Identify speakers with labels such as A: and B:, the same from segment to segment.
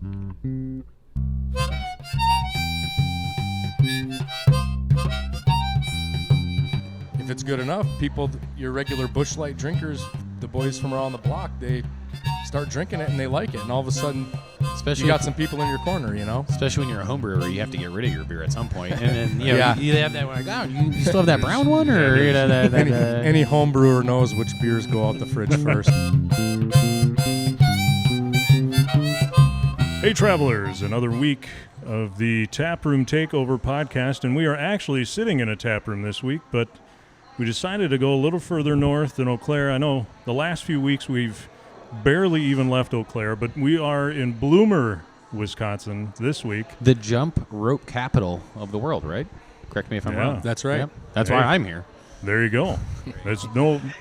A: If it's good enough, people, your regular Busch Light drinkers, the boys from around the block, they start drinking it and they like it, and all of a sudden,
B: Especially
A: you got some people in your corner, you know.
B: Especially when you're a home brewer, you have to get rid of your beer at some point, and then you have that one. Like, oh, you still have that brown one, or
A: Any home brewer knows which beers go out the fridge first.
C: Hey, travelers! Another week of the Taproom Takeover podcast, and we are actually sitting in a taproom this week, but we decided to go a little further north than Eau Claire. I know the last few weeks we've barely even left Eau Claire, but we are in Bloomer, Wisconsin this week.
B: The jump rope capital of the world, right? Correct me if I'm wrong.
A: That's right.
B: Yep. That's why I'm here.
C: There you go. There's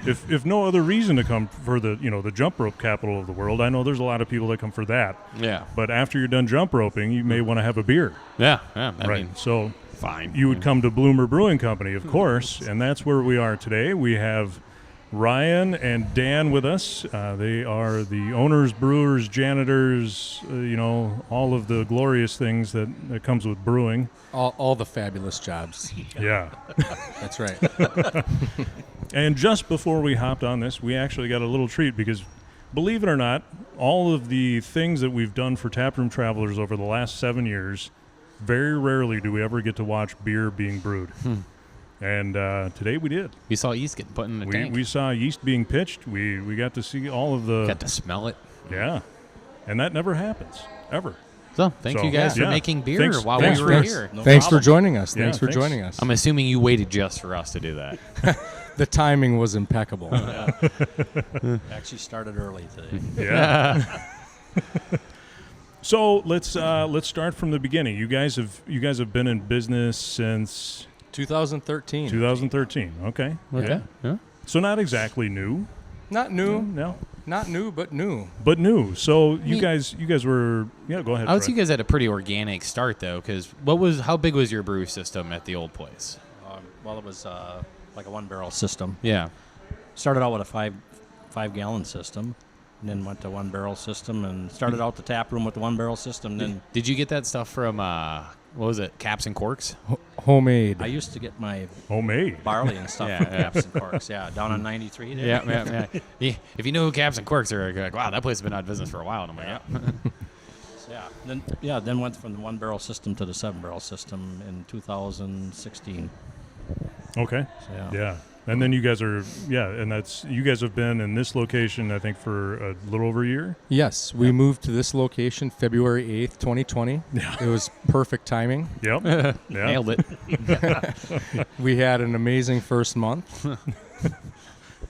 C: if no other reason to come for the jump rope capital of the world. I know there's a lot of people that come for that.
B: Yeah.
C: But after you're done jump roping, you may want to have a beer.
B: Yeah. I
C: right.
B: mean,
C: So
B: fine.
C: you would come to Bloomer Brewing Company, of course, and that's where we are today. We have Ryan and Dan with us. They are the owners, brewers, janitors, all of the glorious things that comes with brewing.
A: All the fabulous jobs.
C: Yeah.
A: That's right.
C: And just before we hopped on this, we actually got a little treat because, believe it or not, all of the things that we've done for Taproom Travelers over the last 7 years, very rarely do we ever get to watch beer being brewed. And today we did.
B: We saw yeast getting put in the tank.
C: We saw yeast being pitched. We got to see all of the...
B: Got to smell it.
C: Yeah. And that never happens, ever.
B: So, thank you guys for making beer while we were here.
A: Thanks for joining us. Thanks for joining us.
B: I'm assuming you waited just for us to do that.
A: The timing was impeccable.
D: Actually started early today.
C: Yeah. So let's start from the beginning. You guys have been in business since
A: 2013.
C: 2013. Okay.
B: Yeah.
C: So not exactly new.
A: Not new.
C: No.
A: Not new, but new.
C: But new. So you guys were go ahead.
B: I would say you guys had a pretty organic start though, because how big was your brew system at the old place?
D: Well, it was like a 1-barrel system.
B: Yeah.
D: Started out with a 5-gallon system, and then went to 1-barrel system, and started out the tap room with the 1-barrel system. Then
B: did you get that stuff from what was it, Caps and Corks?
A: Homemade.
D: I used to get my
C: homemade
D: barley and stuff from Caps and Corks. Yeah, down on 93 there.
B: Yeah. If you know who Caps and Corks are, you're like, wow, that place has been out of business for a while. And I'm like,
D: yeah. Then went from the 1-barrel system to the 7-barrel system in 2016.
C: Okay.
D: So,
C: yeah. And then you guys are, and you guys have been in this location, I think, for a little over a year?
A: Yes. We moved to this location February 8th, 2020.
C: Yeah.
A: It was perfect timing.
C: Yep. Yeah.
B: Nailed it.
A: We had an amazing first month.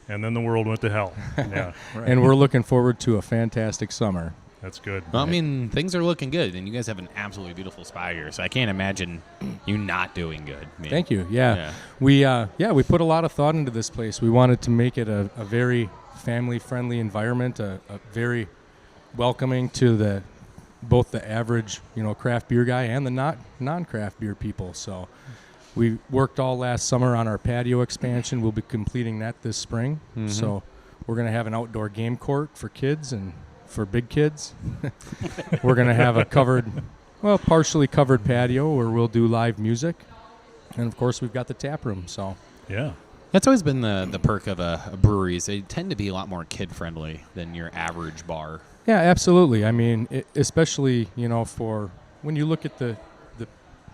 C: And then the world went to hell. Yeah.
A: Right. And we're looking forward to a fantastic summer.
C: That's good.
B: Well, I mean, things are looking good, and you guys have an absolutely beautiful spot here, so I can't imagine you not doing good.
A: Thank you. Yeah. We put a lot of thought into this place. We wanted to make it a very family-friendly environment, a very welcoming to both the average, craft beer guy and the non-craft beer people. So we worked all last summer on our patio expansion. We'll be completing that this spring. Mm-hmm. So we're going to have an outdoor game court for kids and for big kids. We're going to have a partially covered patio where we'll do live music. And, of course, we've got the tap room. So
C: yeah.
B: That's always been the perk of a brewery. Is they tend to be a lot more kid-friendly than your average bar.
A: Yeah, absolutely. I mean, especially, for when you look at the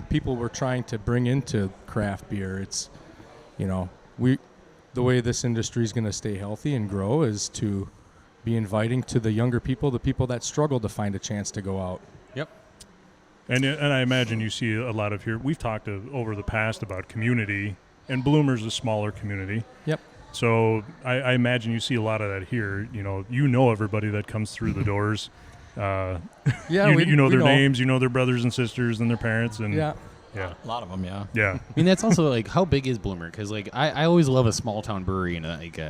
A: people we're trying to bring into craft beer, it's, the way this industry is going to stay healthy and grow is to be inviting to the younger people, the people that struggle to find a chance to go out.
B: Yep.
C: And I imagine you see a lot of here. We've talked over the past about community, and Bloomer's a smaller community.
A: Yep.
C: So I imagine you see a lot of that here. You know everybody that comes through the doors.
A: Yeah,
C: you know their names, you know their brothers and sisters and their parents, and
A: yeah.
D: A lot of them, yeah.
C: Yeah.
B: I mean, that's also like, how big is Bloomer? Because like I always love a small town brewery and like.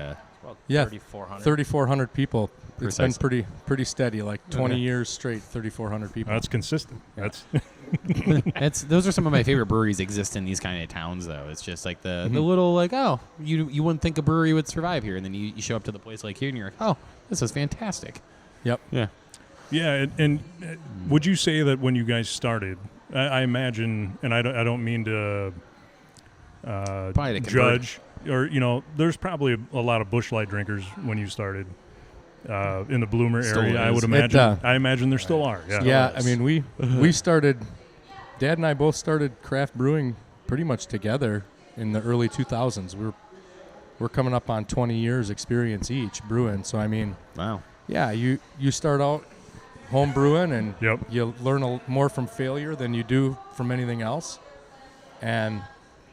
D: Well,
A: yeah,
D: 3,400
A: people. It's
B: Precisely.
A: been pretty steady, like 20 years straight, 3,400 people.
C: That's consistent.
B: That's those are some of my favorite breweries exist in these kind of towns, though. It's just like the little like, oh, you wouldn't think a brewery would survive here, and then you show up to the place like here, and you're like, oh, this is fantastic.
A: Yep.
B: Yeah.
C: Yeah, and would you say that when you guys started, I imagine, and I don't mean to
B: Probably to
C: judge, or there's probably a lot of Busch Light drinkers when you started in the Bloomer
B: Still
C: area. I
B: is.
C: would imagine. I imagine there still are. Yeah.
A: Yeah, I mean, we started. Dad and I both started craft brewing pretty much together in the early 2000s. We're coming up on 20 years experience each brewing. So I mean,
B: Wow.
A: yeah, you start out home brewing and
C: Yep.
A: you learn more from failure than you do from anything else. And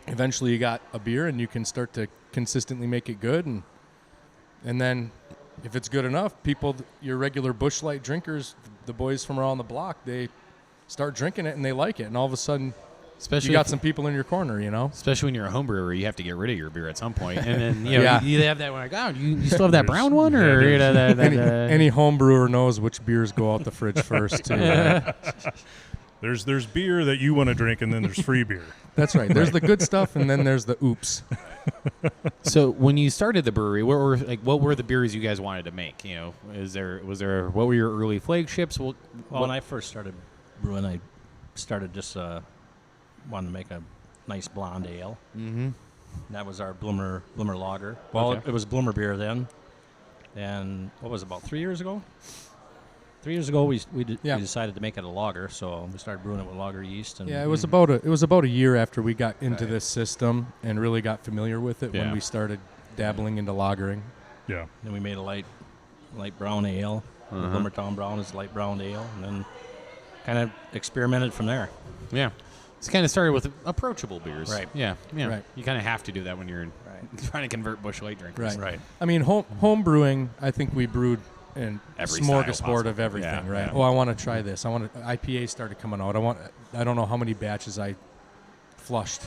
A: eventually you got a beer and you can start to consistently make it good. And then if it's good enough, your regular Busch Light drinkers, the boys from around the block, they start drinking it and they like it. And all of a sudden,
B: Especially
A: you got some people in your corner,
B: Especially when you're a home brewer, you have to get rid of your beer at some point. And then,
A: Yeah.
B: you have that one like, oh, you still have that brown one?
C: Yeah,
B: Or
A: Any home brewer knows which beers go out the fridge first, too. Right?
C: There's beer that you want to drink, and then there's free beer.
A: That's right. There's the good stuff, and then there's the oops.
B: So when you started the brewery, what were the beers you guys wanted to make? What were your early flagships?
D: When I first started brewing, I started just wanted to make a nice blonde ale.
B: Mm-hmm.
D: And that was our Bloomer Lager. Well,
B: Okay.
D: it was Bloomer beer then. And what was it, about 3 years ago? 3 years ago, we decided to make it a lager, so we started brewing it with lager yeast. And
A: Yeah, it was about a year after we got into this system and really got familiar with it when
B: Yeah.
A: we started dabbling into lagering.
C: Yeah.
D: then we made a light brown ale. Bloomer Town Brown is light brown ale, and then kind of experimented from there.
B: Yeah. It's kind of started with approachable beers.
D: Right.
B: Yeah.
A: Right.
B: You kind of have to do that when you're trying to convert Busch Light drinkers.
A: Right. I mean, home brewing, I think we brewed in
B: Every style
A: smorgasbord
B: possible.
A: of everything,
B: Yeah,
A: right?
B: yeah.
A: Oh, I want to try this. IPA started coming out. I don't know how many batches I flushed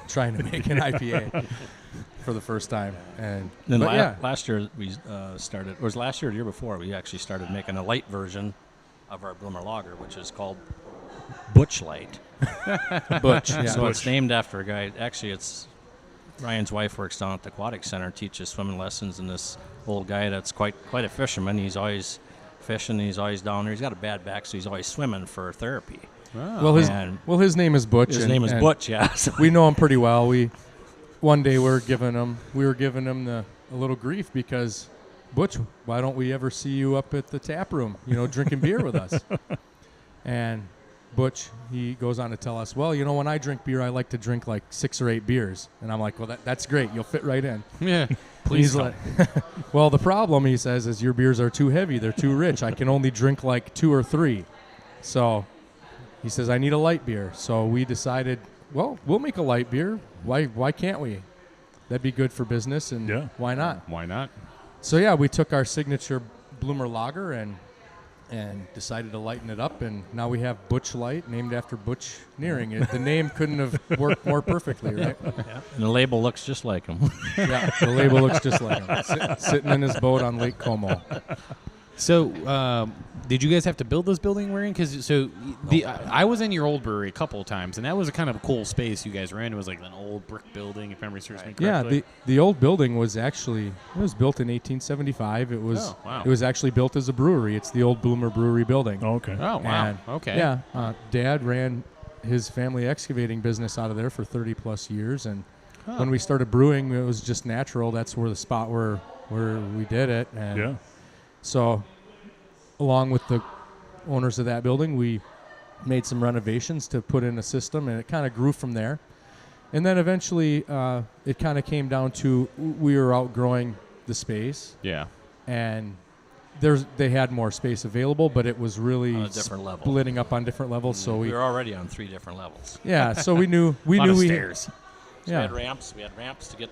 A: trying to make an IPA for the first time. And
D: Then
A: but yeah,
D: last year we started, or was last year or the year before, we actually started making a light version of our Bloomer Lager, which is called Butch Light.
A: Butch. Yeah.
D: So it's named after a guy. Actually, it's Ryan's wife works down at the aquatic center, teaches swimming lessons, and this old guy that's quite a fisherman. He's always fishing. He's always down there. He's got a bad back, so he's always swimming for therapy.
B: Oh.
A: His name is Butch.
D: His name is Butch. Yeah. So
A: We know him pretty well. One day we were giving him a little grief because, Butch, why don't we ever see you up at the tap room, drinking beer with us? And Butch, he goes on to tell us, well, when I drink beer, I like to drink like 6 or 8 beers. And I'm like, well, that's great. You'll fit right in.
B: Yeah.
A: Please.
B: Please.
A: Like, well, the problem, he says, is your beers are too heavy. They're too rich. I can only drink like 2 or 3. So he says, I need a light beer. So we decided, well, we'll make a light beer. Why can't we? That'd be good for business, and
C: Yeah.
A: why not?
B: Why not?
A: So yeah, we took our signature Bloomer Lager and decided to lighten it up, and now we have Butch Light, named after Butch Nearing. The name couldn't have worked more perfectly, right?
D: yeah. And the label looks just like him.
A: Yeah, the label looks just like him, sitting in his boat on Lake Como.
B: So, did you guys have to build this building we're in? Because I was in your old brewery a couple of times, and that was a kind of cool space you guys were in. It was like an old brick building, if memory serves me correctly.
A: Yeah, the old building was actually built in 1875. It was
B: wow.
A: It was actually built as a brewery. It's the old Bloomer Brewery building.
C: Okay.
B: Oh, wow.
A: And,
B: Okay.
A: Yeah, Dad ran his family excavating business out of there for 30 plus years, and when we started brewing, it was just natural. That's where the spot where we did it, and
C: Yeah.
A: so along with the owners of that building, we made some renovations to put in a system, and it kind of grew from there. And then eventually, it kind of came down to we were outgrowing the space,
B: Yeah.
A: and they had more space available, but it was really
D: On a different level.
A: splitting up on different levels. So
D: we
A: we
D: were already on 3 different levels.
A: so we knew we
B: Lot
A: knew
B: of
A: we
B: stairs.
D: So we
A: yeah
D: had ramps. We had ramps to get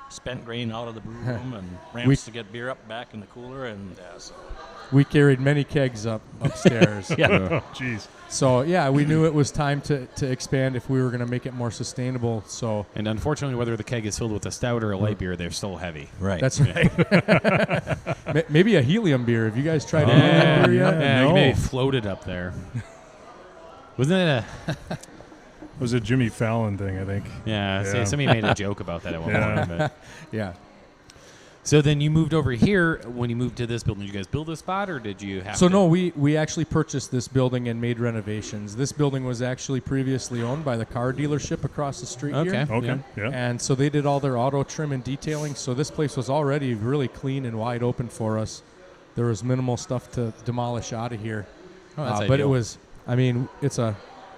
D: spent grain out of the brew room, and ramps to get beer up back in the cooler, and so
A: we carried many kegs upstairs.
C: Oh, jeez.
A: So yeah, we knew it was time to expand if we were going to make it more sustainable. So
B: And unfortunately, whether the keg is filled with a stout or a light beer, they're still heavy.
D: right.
A: that's right. Maybe a helium beer. Have you guys tried a helium beer yet?
B: Yeah, you
C: No.
B: maybe floated up there. Wasn't it
C: It was a Jimmy Fallon thing, I think.
B: Yeah.
C: Yeah.
B: Somebody made a joke about that at one
C: Yeah.
B: point. But.
A: Yeah.
B: So then you moved over here. When you moved to this building, did you guys build a spot, or did you have
A: So
B: to?
A: no, we actually purchased this building and made renovations. This building was actually previously owned by the car dealership across the street here.
C: Okay. Yeah.
A: And so they did all their auto trim and detailing. So this place was already really clean and wide open for us. There was minimal stuff to demolish out of here.
B: Oh, that's
A: but it
B: ideal.
A: was, I mean, it's a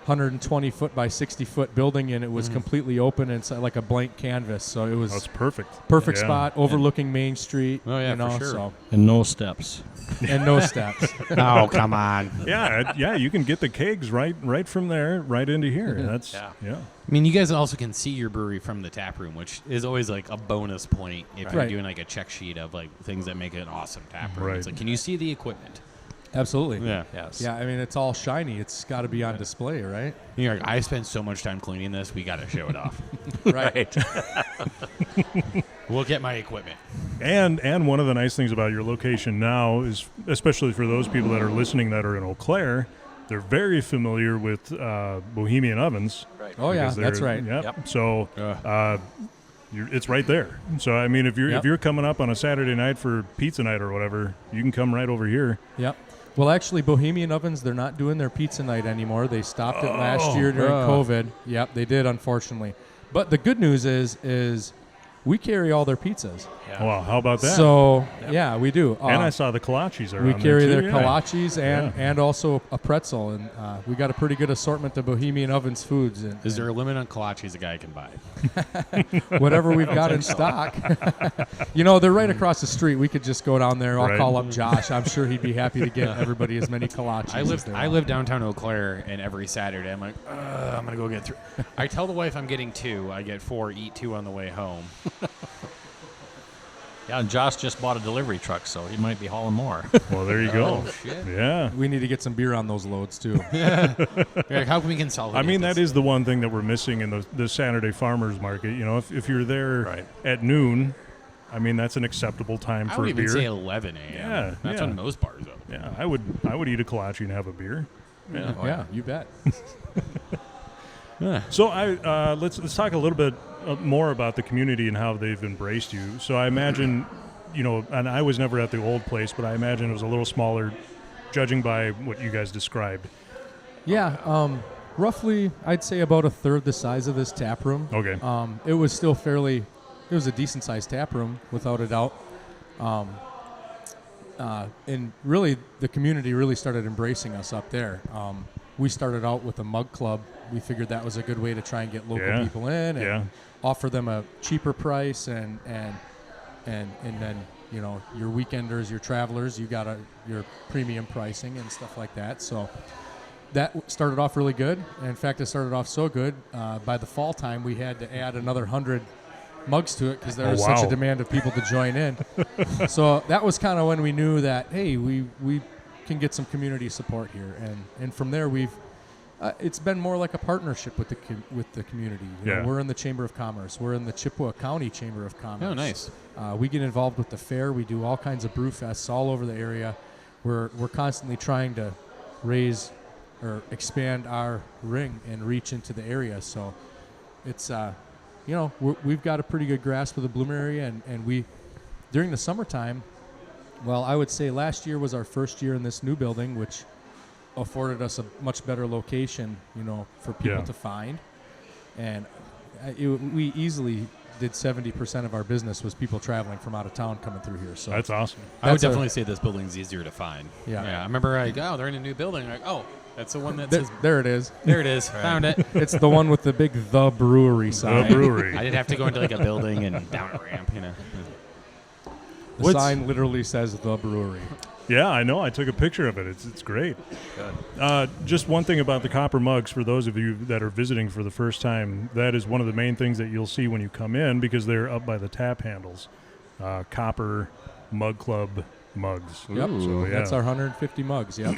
A: 120-foot by 60-foot building, and it was completely open, and it's like a blank canvas. So it was
C: That's perfect.
A: perfect
C: Yeah.
A: spot, overlooking Main Street.
B: Oh, yeah,
A: you know,
B: for sure.
A: So,
D: And no steps.
A: and no steps.
B: Oh, come on.
C: Yeah, you can get the kegs right from there, right into here. That's
D: Yeah.
C: yeah.
B: I mean, you guys also can see your brewery from the tap room, which is always like a bonus point if you're
A: Right.
B: doing like a check sheet of like things that make it an awesome tap room.
C: Right.
B: It's like, can you see the equipment?
A: Absolutely.
B: Yeah.
D: Yes.
A: Yeah, I mean, it's all shiny. It's got to be on display, right?
B: You're like, I spent so much time cleaning this. We got to show it off.
A: Right.
B: We'll get my equipment.
C: And one of the nice things about your location now is, especially for those people that are listening that are in Eau Claire, they're very familiar with Bohemian Ovens.
D: Right.
A: Oh, yeah,
C: because
A: that's
C: they're-
A: right.
C: Yep.
D: Yep.
C: So it's right there. So I mean, if
A: Yep.
C: you're coming up on a Saturday night for pizza night or whatever, you can come right over here.
A: Yep. Well, actually, Bohemian Ovens, they're not doing their pizza night anymore. They stopped it last year during COVID. Yep, they did, unfortunately. But the good news is we carry all their pizzas.
D: Yeah.
C: Wow, how about that?
A: So, yeah, we do.
C: and I saw the kolaches around
A: we carry
C: there
A: their
C: too, yeah.
A: kolaches and also a pretzel. And we got a pretty good assortment of Bohemian Ovens foods. And,
B: Is there a limit on kolaches a guy can buy?
A: whatever we've got in stock. You know, they're right across the street. We could just go down there. I'll
C: Right.
A: call up Josh. I'm sure he'd be happy to get everybody as many kolaches.
B: I live downtown Eau Claire, and every Saturday I'm like, I'm gonna go get 3. I tell the wife I'm getting 2. I get 4, eat 2 on the way home.
D: Yeah, and Josh just bought a delivery truck, so he might be hauling more.
C: Well, there you go.
B: Oh shit!
C: Yeah.
A: We need to get some beer on those loads too.
B: Like, how can we consolidate?
C: I mean,
B: this?
C: that is the one thing that we're missing in the Saturday farmers market. You know, if you're there
D: Right.
C: at noon, I mean, that's an acceptable time
B: I
C: for
B: would
C: a
B: even
C: beer.
B: say 11 a.m.
C: Yeah,
B: That's
C: yeah.
B: when most bars open.
C: Yeah, I would eat a kolache and have a beer.
B: Yeah.
A: Yeah, you bet.
C: So let's talk a little bit more about the community and how they've embraced you. So I imagine, you know, and I was never at the old place, but I imagine it was a little smaller, judging by what you guys described.
A: Yeah, roughly, I'd say about a third the size of this tap room.
C: Okay.
A: It was still it was a decent sized tap room, without a doubt. And really, the community really started embracing us up there. We started out with a mug club. We figured that was a good way to try and get local
C: Yeah.
A: people in and
C: Yeah.
A: offer them a cheaper price, and then, you know, your weekenders, your travelers, you got your premium pricing and stuff like that. So that started off really good. And in fact, it started off so good, by the fall time, we had to add another 100 mugs to it because there
C: Oh,
A: was such
C: wow.
A: a demand of people to join in. So that was kind of when we knew that, hey, we can get some community support here. And from there, it's been more like a partnership with the community. You know,
C: Yeah.
A: we're in the Chamber of Commerce. We're in the Chippewa County Chamber of Commerce.
B: Oh, nice.
A: We get involved with the fair. We do all kinds of brew fests all over the area. We're constantly trying to raise or expand our ring and reach into the area. So it's, you know, we've got a pretty good grasp of the Bloomer area. And we, during the summertime, well, I would say last year was our first year in this new building, which afforded us a much better location, you know, for people
C: Yeah.
A: to find. And we easily did 70% of our business was people traveling from out of town coming through here. So
C: That's awesome.
B: I would
A: That's a-
B: definitely say this building's easier to find.
A: Yeah.
B: I remember they're in a new building. Like, oh, that's the one that
A: there,
B: says,
A: there it is.
B: there it is. Found it.
A: It's the one with the big "The Brewery"
C: The
A: sign.
C: brewery.
B: I didn't have to go into like a building and down a ramp, you know.
A: The
B: What's-
A: sign literally says "The Brewery."
C: Yeah, I know. I took a picture of it. It's great. Just one thing about the copper mugs for those of you that are visiting for the first time, that is one of the main things that you'll see when you come in because they're up by the tap handles. Copper Mug Club mugs.
A: Yep.
C: So, yeah.
A: That's our 150 mugs. Yep.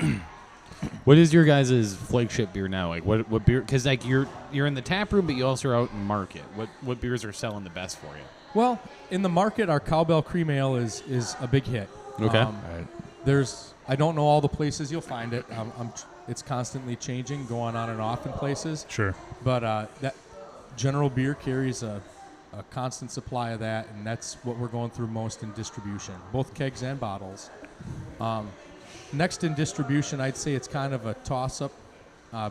B: What is your guys' flagship beer now? Like what beer? Because like you're in the tap room, but you also are out in market. What beers are selling the best for you?
A: Well, in the market, our Cowbell Cream Ale is a big hit.
B: Okay.
A: I don't know all the places you'll find it. It's constantly changing, going on and off in places.
C: Sure.
A: But that General Beer carries a a constant supply of that, and that's what we're going through most in distribution, both kegs and bottles. Next in distribution, I'd say it's kind of a toss-up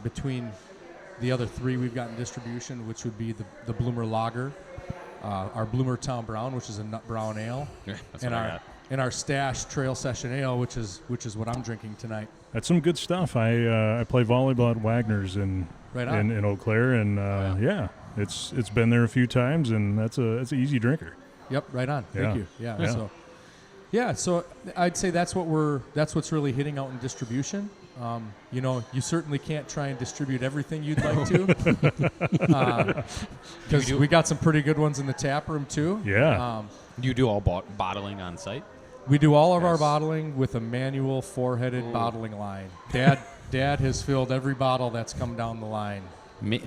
A: between the other three we've got in distribution, which would be the Bloomer Lager, our Bloomer Town Brown, which is a nut brown ale,
B: Yeah, that's what I got.
A: and our Stash Trail Session Ale, which is what I'm drinking tonight.
C: That's some good stuff. I play volleyball at Wagner's in Eau Claire, and yeah, it's been there a few times, and that's an easy drinker.
A: Yep, right on.
C: Yeah.
A: Thank you. So I'd say that's what's really hitting out in distribution. You certainly can't try and distribute everything you'd like to, because we got some pretty good ones in the tap room too.
C: Yeah.
B: Do you do all bottling on site?
A: We do all of our bottling with a manual four-headed bottling line. Dad has filled every bottle that's come down the line.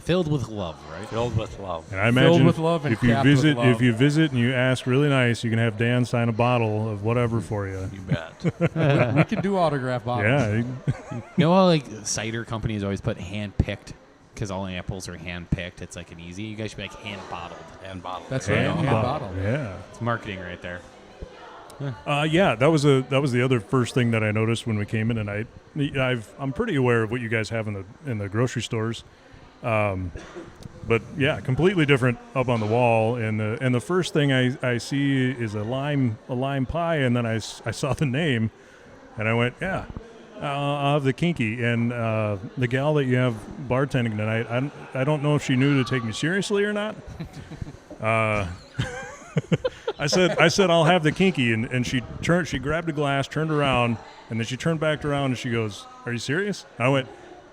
B: Filled with love, right?
D: Filled with love.
C: And I imagine
A: with love and
C: if you
A: capped with
C: visit,
A: love.
C: if you visit and you ask really nice, you can have Dan sign a bottle of whatever for you.
D: You bet.
A: We can do autograph bottles.
C: Yeah.
B: You know how like cider companies always put hand-picked because all apples are hand-picked. It's like an easy. You guys should be like hand-bottled.
D: And bottled.
A: That's right.
C: Hand
A: Hand
C: bottle.
A: bottle.
C: Yeah.
B: It's marketing right there.
C: Yeah, that was the other first thing that I noticed when we came in, and I'm pretty aware of what you guys have in the grocery stores, but yeah, completely different up on the wall. And the first thing I see is a lime pie, and then I saw the name, and I went, yeah, I'll have the kinky. And the gal that you have bartending tonight, I don't know if she knew to take me seriously or not. I said I'll have the kinky, and she grabbed a glass, turned around, and then she turned back around and she goes, "Are you serious?" I went,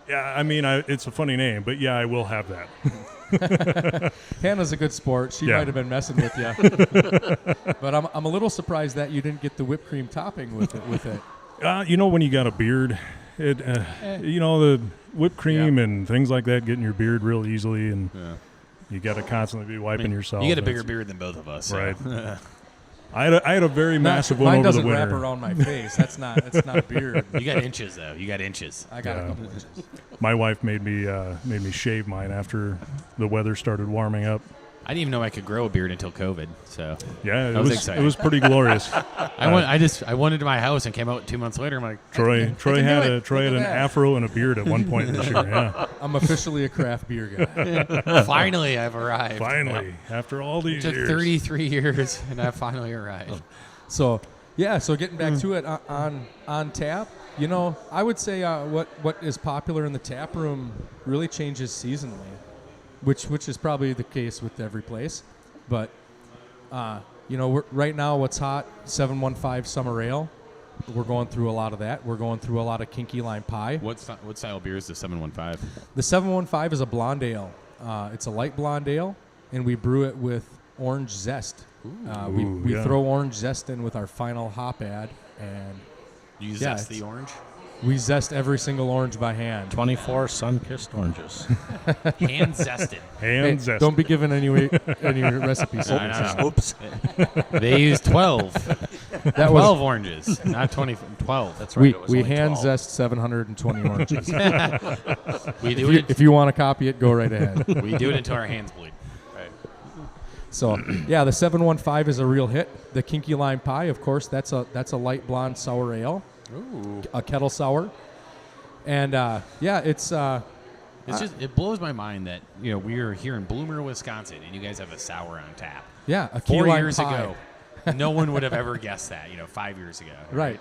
C: "Yeah, I mean, it's a funny name, but yeah, I will have that."
A: Hannah's a good sport. She
C: Yeah.
A: might have been messing with you, but I'm a little surprised that you didn't get the whipped cream topping with it.
C: When you got a beard, the whipped cream and things like that get in your beard real easily, and you got to constantly be wiping yourself.
B: You get a bigger beard than both of us, so.
C: right? I had a very massive one
A: Mine
C: over the
A: doesn't wrap
C: winter.
A: around my face. That's not a beard.
B: You got inches though. You got inches.
A: I got
C: Yeah.
A: a couple inches.
C: My wife made me shave mine after the weather started warming up.
B: I didn't even know I could grow a beard until COVID. So
C: Yeah,
B: That was exciting.
C: it was pretty glorious.
B: I went into my house and came out 2 months later. I'm like,
C: Troy
A: can do
C: had
A: it.
C: an
A: Look at that.
C: afro and a beard at one point this year. Yeah,
A: I'm officially a craft beer guy.
B: finally I've arrived.
C: finally, after all
B: It
C: these
B: took
C: years.
B: 33 years, and I finally arrived.
A: So getting back to it on tap, I would say what is popular in the tap room really changes seasonally, which is probably the case with every place. But right now what's hot, 715 Summer Ale. We're going through a lot of that. We're going through a lot of kinky lime pie.
B: What style beer is the 715?
A: The 715 is a blonde ale. It's a light blonde ale, and we brew it with orange zest. We
C: yeah.
A: throw orange zest in with our final hop ad, and
B: You
A: Yeah,
B: zest the orange?
A: we zest every single orange by hand.
D: 24 sun-kissed oranges.
B: Hand zested.
C: Hand
A: Hey,
C: zest.
A: don't be giving any recipes.
B: I know.
D: Oops.
B: They used 12.
A: That
B: 12
A: was
B: oranges, not 20. 12.
D: That's right.
A: we
D: it was
A: we
D: only
A: hand
D: 12.
A: zest 720 oranges.
B: We do it.
A: If you want to copy it, go right ahead.
B: We do it until our hands bleed.
A: So yeah, the 715 is a real hit. The kinky lime pie, of course, that's a light blonde sour ale, a kettle sour, and it's
B: It blows my mind that we are here in Bloomer, Wisconsin, and you guys have a sour on tap.
A: a key
B: 4
A: lime
B: years
A: pie.
B: ago, no one would have ever guessed that. 5 years ago.
A: Right.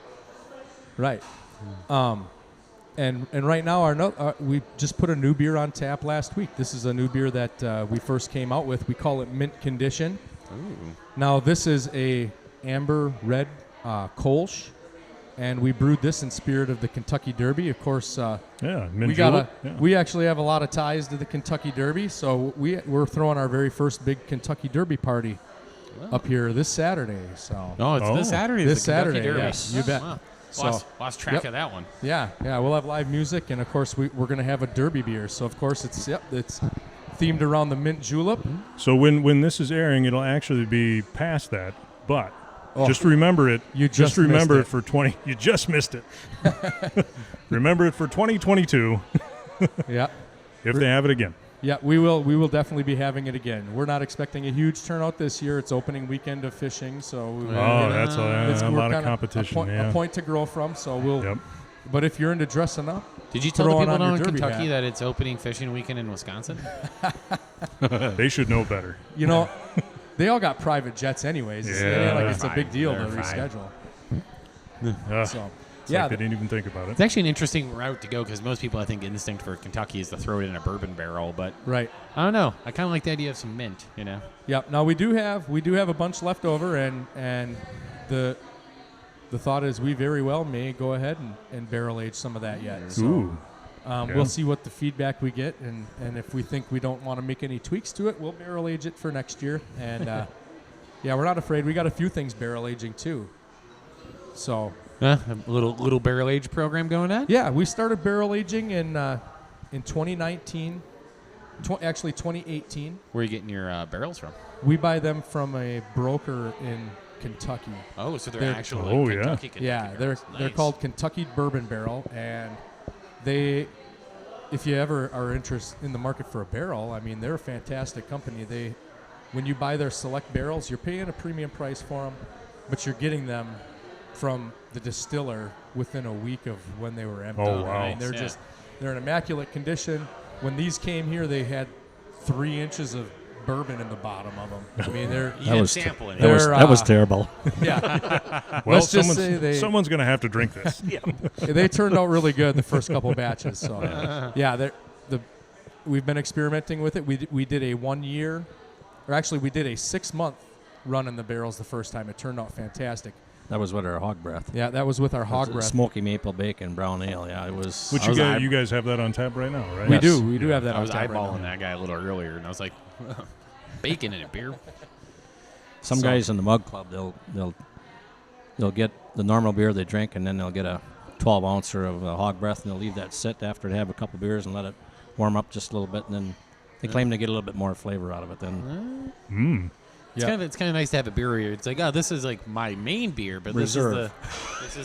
A: And right now we just put a new beer on tap last week. This is a new beer that we first came out with. We call it Mint Condition.
B: Ooh.
A: Now this is a amber red Kolsch, and we brewed this in spirit of the Kentucky Derby. Of course, we actually have a lot of ties to the Kentucky Derby, so we're throwing our very first big Kentucky Derby party up here this Saturday. So
B: No, it's this Saturday.
A: This
B: It's the Kentucky
A: Saturday,
B: Derby.
A: yes, you bet.
B: Wow.
A: So-
B: Lost track of that one.
A: yeah, we'll have live music, and of course we're going to have a Derby beer. So of course it's themed around the mint julep.
C: So when this is airing, it'll actually be past that. But just remember it.
A: You just
C: remember
A: missed
C: it for 20. You just missed it. Remember it for 2022
A: Yeah.
C: if they have it again.
A: Yeah, we will definitely be having it again. We're not expecting a huge turnout this year. It's opening weekend of fishing, so
C: that's a lot of competition.
A: A point to grow from. So we'll.
C: Yep.
A: But if you're into dressing up,
B: did you tell the people down in Kentucky
A: hat.
B: that it's opening fishing weekend in Wisconsin?
C: They should know better.
A: You know, they all got private jets anyways. It's not like it's a big deal to reschedule. So.
C: Like they didn't even think about it.
B: It's actually an interesting route to go because most people, I think, instinct for Kentucky is to throw it in a bourbon barrel. But
A: right,
B: I don't know. I kind of like the idea of some mint. You know.
A: Yep. Now we do have a bunch left over, and the thought is we very well may go ahead and barrel age some of that yet. So, we'll see what the feedback we get, and if we think we don't want to make any tweaks to it, we'll barrel age it for next year. And we're not afraid. We got a few things barrel aging too. So.
B: A little barrel age program going on?
A: Yeah, we started barrel aging in 2019, actually 2018.
B: Where are you getting your barrels from?
A: We buy them from a broker in Kentucky.
B: Oh, so they're actual Kentucky barrels.
A: They're called Kentucky Bourbon Barrel, and if you ever are interested in the market for a barrel, I mean, they're a fantastic company. When you buy their select barrels, you're paying a premium price for them, but you're getting them from the distiller within a week of when they were emptied.
C: Oh, wow.
A: I mean, they're in immaculate condition. When these came here, they had 3 inches of bourbon in the bottom of them. I mean,
D: that was terrible.
A: Yeah.
C: Well,
A: Let's just say
C: someone's going to have to drink this.
A: They turned out really good the first couple batches. So, we've been experimenting with it. We did a 1 year, or actually we did a 6-month run in the barrels the first time. It turned out fantastic.
D: That was with our hog breath.
A: Yeah, that was with our hog breath.
D: Smoky maple bacon brown ale. Yeah, it was.
C: Which you guys have that on tap right now, right?
A: We do. We do have that on tap.
B: I was eyeballing that guy a little earlier, and I was like, bacon in a beer.
D: Some guys in the mug club, they'll get the normal beer they drink, and then they'll get a 12 ouncer of hog breath, and they'll leave that sit after they have a couple beers and let it warm up just a little bit, and then they claim they get a little bit more flavor out of it. Then.
B: It's kind of nice to have a beer where it's like, oh, this is like my main beer, but this is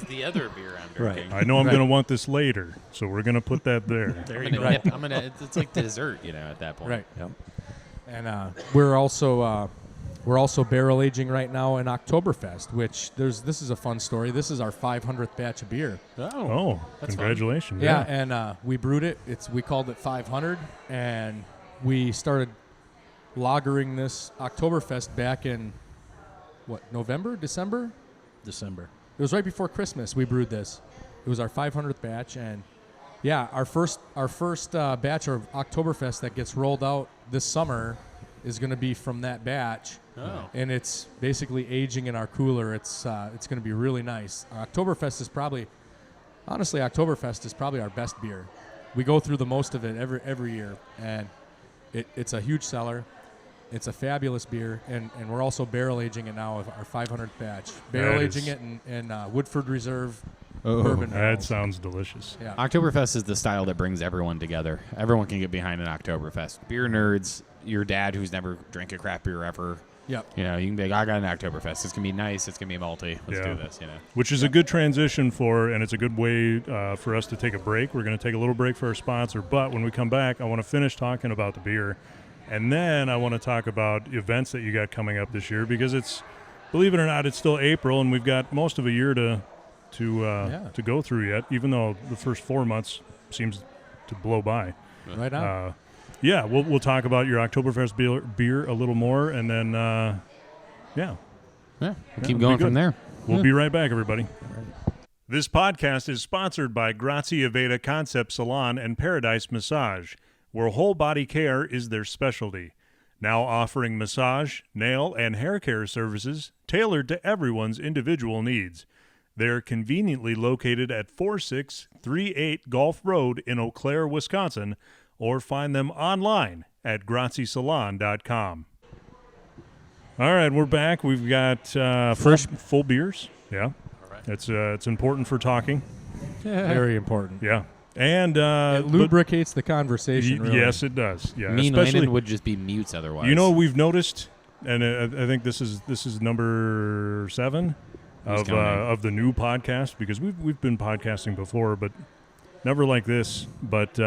B: the other beer I'm drinking.
C: I know I'm going to want this later, so we're going to put that there.
B: It's like dessert, at that point.
A: Right. Yep. And we're also barrel aging right now in Oktoberfest, which this is a fun story. This is our 500th batch of beer.
C: Oh, congratulations!
A: Yeah, and we brewed it. We called it 500, and we started lagering this Oktoberfest back in December. It was right before Christmas. We brewed this. It was our 500th batch, and our first batch of Oktoberfest that gets rolled out this summer is going to be from that batch. And it's basically aging in our cooler. It's going to be really nice. Oktoberfest is probably our best beer. We go through the most of it every year, and it's a huge seller. It's a fabulous beer, and we're also barrel aging it now of our 500th batch. Barrel aging it in Woodford Reserve bourbon.
C: That sounds delicious.
B: Yeah. Oktoberfest is the style that brings everyone together. Everyone can get behind an Oktoberfest. Beer nerds, your dad who's never drank a craft beer ever.
A: Yep.
B: You can be like, I got an Oktoberfest. It's going to be nice. It's going to be malty. Let's do this,
C: Which is a good transition and it's a good way for us to take a break. We're going to take a little break for our sponsor, but when we come back, I want to finish talking about the beer. And then I want to talk about events that you got coming up this year, because believe it or not, it's still April, and we've got most of a year to go through yet, even though the first 4 months seems to blow by.
A: Right on.
C: We'll talk about your Oktoberfest beer a little more, and then
B: we'll keep going from there.
C: We'll be right back, everybody. This podcast is sponsored by Grazie Aveda Concept Salon and Paradise Massage, where whole body care is their specialty. Now offering massage, nail, and hair care services tailored to everyone's individual needs. They're conveniently located at 4638 Gulf Road in Eau Claire, Wisconsin, or find them online at graziesalon.com. All right, we're back. We've got full beers. Yeah. All right. It's important for talking.
A: Very important.
C: Yeah. And
A: it lubricates the conversation. Really.
C: Yes, it does. Yeah,
B: me and Landon would just be mutes otherwise.
C: We've noticed, and I think this is number 7 of the new podcast, because we've been podcasting before, but never like this, but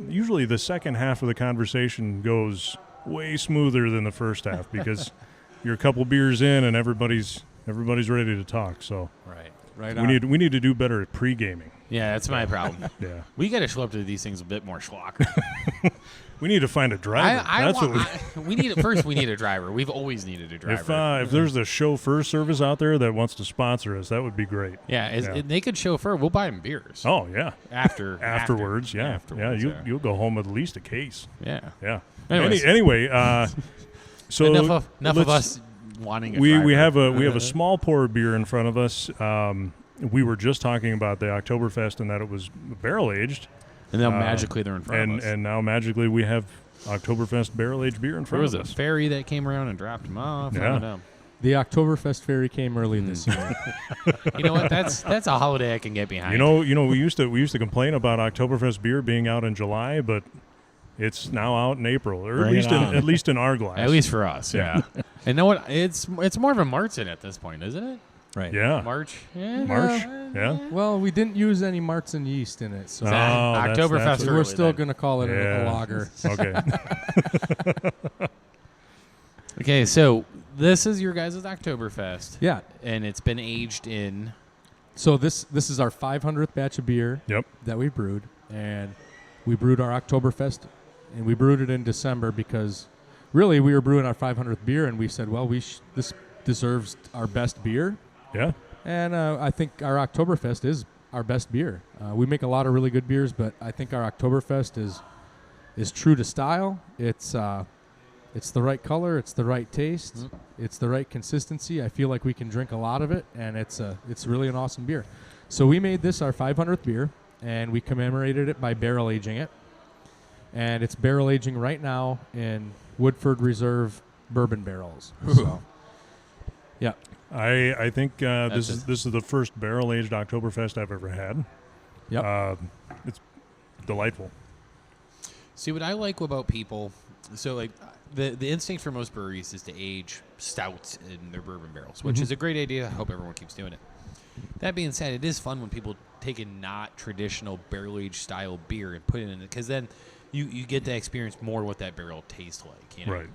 C: usually the second half of the conversation goes way smoother than the first half because you're a couple beers in and everybody's ready to talk. So
D: Right.
C: we need to do better at pre-gaming.
B: Yeah, that's my problem.
C: Yeah.
B: We got to show up to these things a bit more schlock.
C: We need to find a driver.
B: We need first. We need a driver. We've always needed a driver.
C: If there's a chauffeur service out there that wants to sponsor us, that would be great.
B: They could chauffeur. We'll buy them beers.
C: Oh yeah.
B: Afterwards.
C: Yeah. You'll go home with at least a case.
B: Yeah.
C: Anyway, so
B: enough of us wanting.
C: We have a small pour beer in front of us. We were just talking about the Oktoberfest and that it was barrel aged.
B: And now magically they're in front of us.
C: And now magically we have Oktoberfest barrel aged beer in front of us.
B: There was a ferry that came around and dropped them off.
C: Yeah.
A: The Oktoberfest ferry came early this year.
B: You know what? That's a holiday I can get behind.
C: You know, we used to complain about Oktoberfest beer being out in July, but it's now out in April, or at least in our glass.
B: At least for us, yeah. And know what? It's more of a Martin at this point, isn't it?
D: Right.
C: Yeah.
B: March.
C: Yeah.
A: Well, we didn't use any Martzen yeast in it, so
B: Oktoberfest.
A: we're still going to call it a lager.
C: Okay.
B: Okay, so this is your guys' Oktoberfest.
A: Yeah.
B: And it's been aged in.
A: So this is our 500th batch of beer that we brewed, and we brewed our Oktoberfest, and we brewed it in December because really we were brewing our 500th beer, and we said, well, this deserves our best beer.
C: Yeah.
A: And I think our Oktoberfest is our best beer. We make a lot of really good beers, but I think our Oktoberfest is true to style. It's the right color. It's the right taste.
B: Mm-hmm.
A: It's the right consistency. I feel like we can drink a lot of it, and it's really an awesome beer. So we made this our 500th beer, and we commemorated it by barrel aging it. And it's barrel aging right now in Woodford Reserve bourbon barrels. So, yeah.
C: I think this is the first barrel aged Oktoberfest I've ever had.
A: Yep.
C: It's delightful.
B: See, what I like about people, so like the instinct for most breweries is to age stouts in their bourbon barrels, which is a great idea. I hope everyone keeps doing it. That being said, it is fun when people take a not traditional barrel aged style beer and put it in it, because then you get to experience more what that barrel tastes like. You know?
C: Right.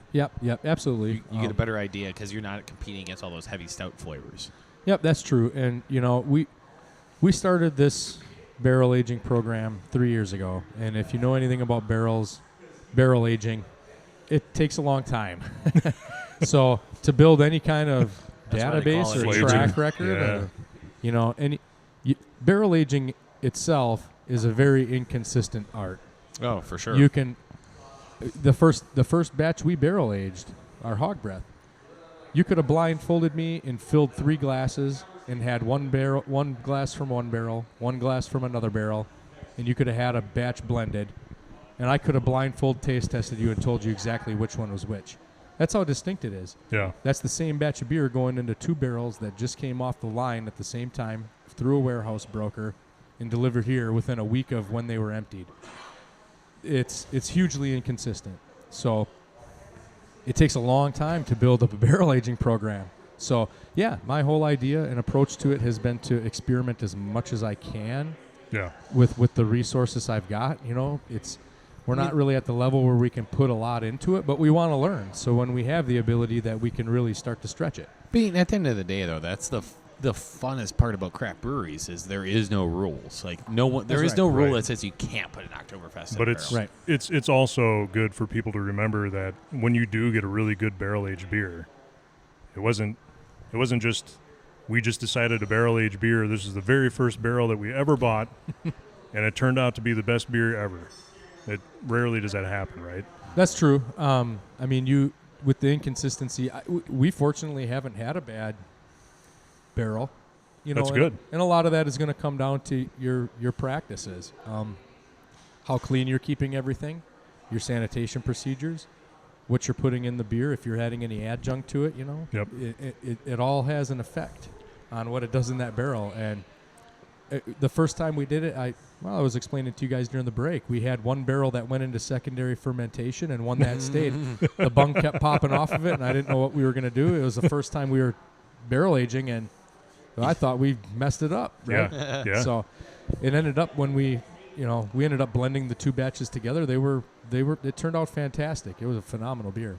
A: Yep, absolutely.
B: You get a better idea because you're not competing against all those heavy stout flavors.
A: Yep, that's true. And, we started this barrel aging program 3 years ago. And if you know anything about barrel aging, it takes a long time. So to build any kind of database or track record, barrel aging itself is a very inconsistent art.
B: Oh, for sure.
A: You can the first batch we barrel aged, our hog breath. You could have blindfolded me and filled 3 glasses and had one glass from one barrel, one glass from another barrel, and you could have had a batch blended, and I could have blindfold taste tested you and told you exactly which one was which. That's how distinct it is.
C: Yeah.
A: That's the same batch of beer going into 2 barrels that just came off the line at the same time through a warehouse broker and delivered here within a week of when they were emptied. It's hugely inconsistent. So it takes a long time to build up a barrel aging program. So, yeah, my whole idea and approach to it has been to experiment as much as I can with the resources I've got. We're not really at the level where we can put a lot into it, but we want to learn. So when we have the ability that we can really start to stretch it.
B: At the end of the day, though, that's the funnest part about craft breweries is there is no rules. Like there is no rule that says you can't put an Oktoberfest in a barrel.
C: It's also good for people to remember that when you do get a really good barrel aged beer, it wasn't just we just decided to barrel age beer. This is the very first barrel that we ever bought, and it turned out to be the best beer ever. It rarely does that happen, right?
A: That's true. With the inconsistency, we fortunately haven't had a bad barrel.
C: That's good.
A: And a lot of that is going to come down to your practices, how clean you're keeping everything, your sanitation procedures, what you're putting in the beer, if you're adding any adjunct to it.
C: Yep.
A: It all has an effect on what it does in that barrel. And the first time we did it, I was explaining to you guys during the break. We had one barrel that went into secondary fermentation and one that stayed. The bung kept popping off of it, and I didn't know what we were going to do. It was the first time we were barrel aging, and I thought we messed it up. Right?
C: Yeah.
A: So it ended up when we we ended up blending the two batches together. It turned out fantastic. It was a phenomenal beer.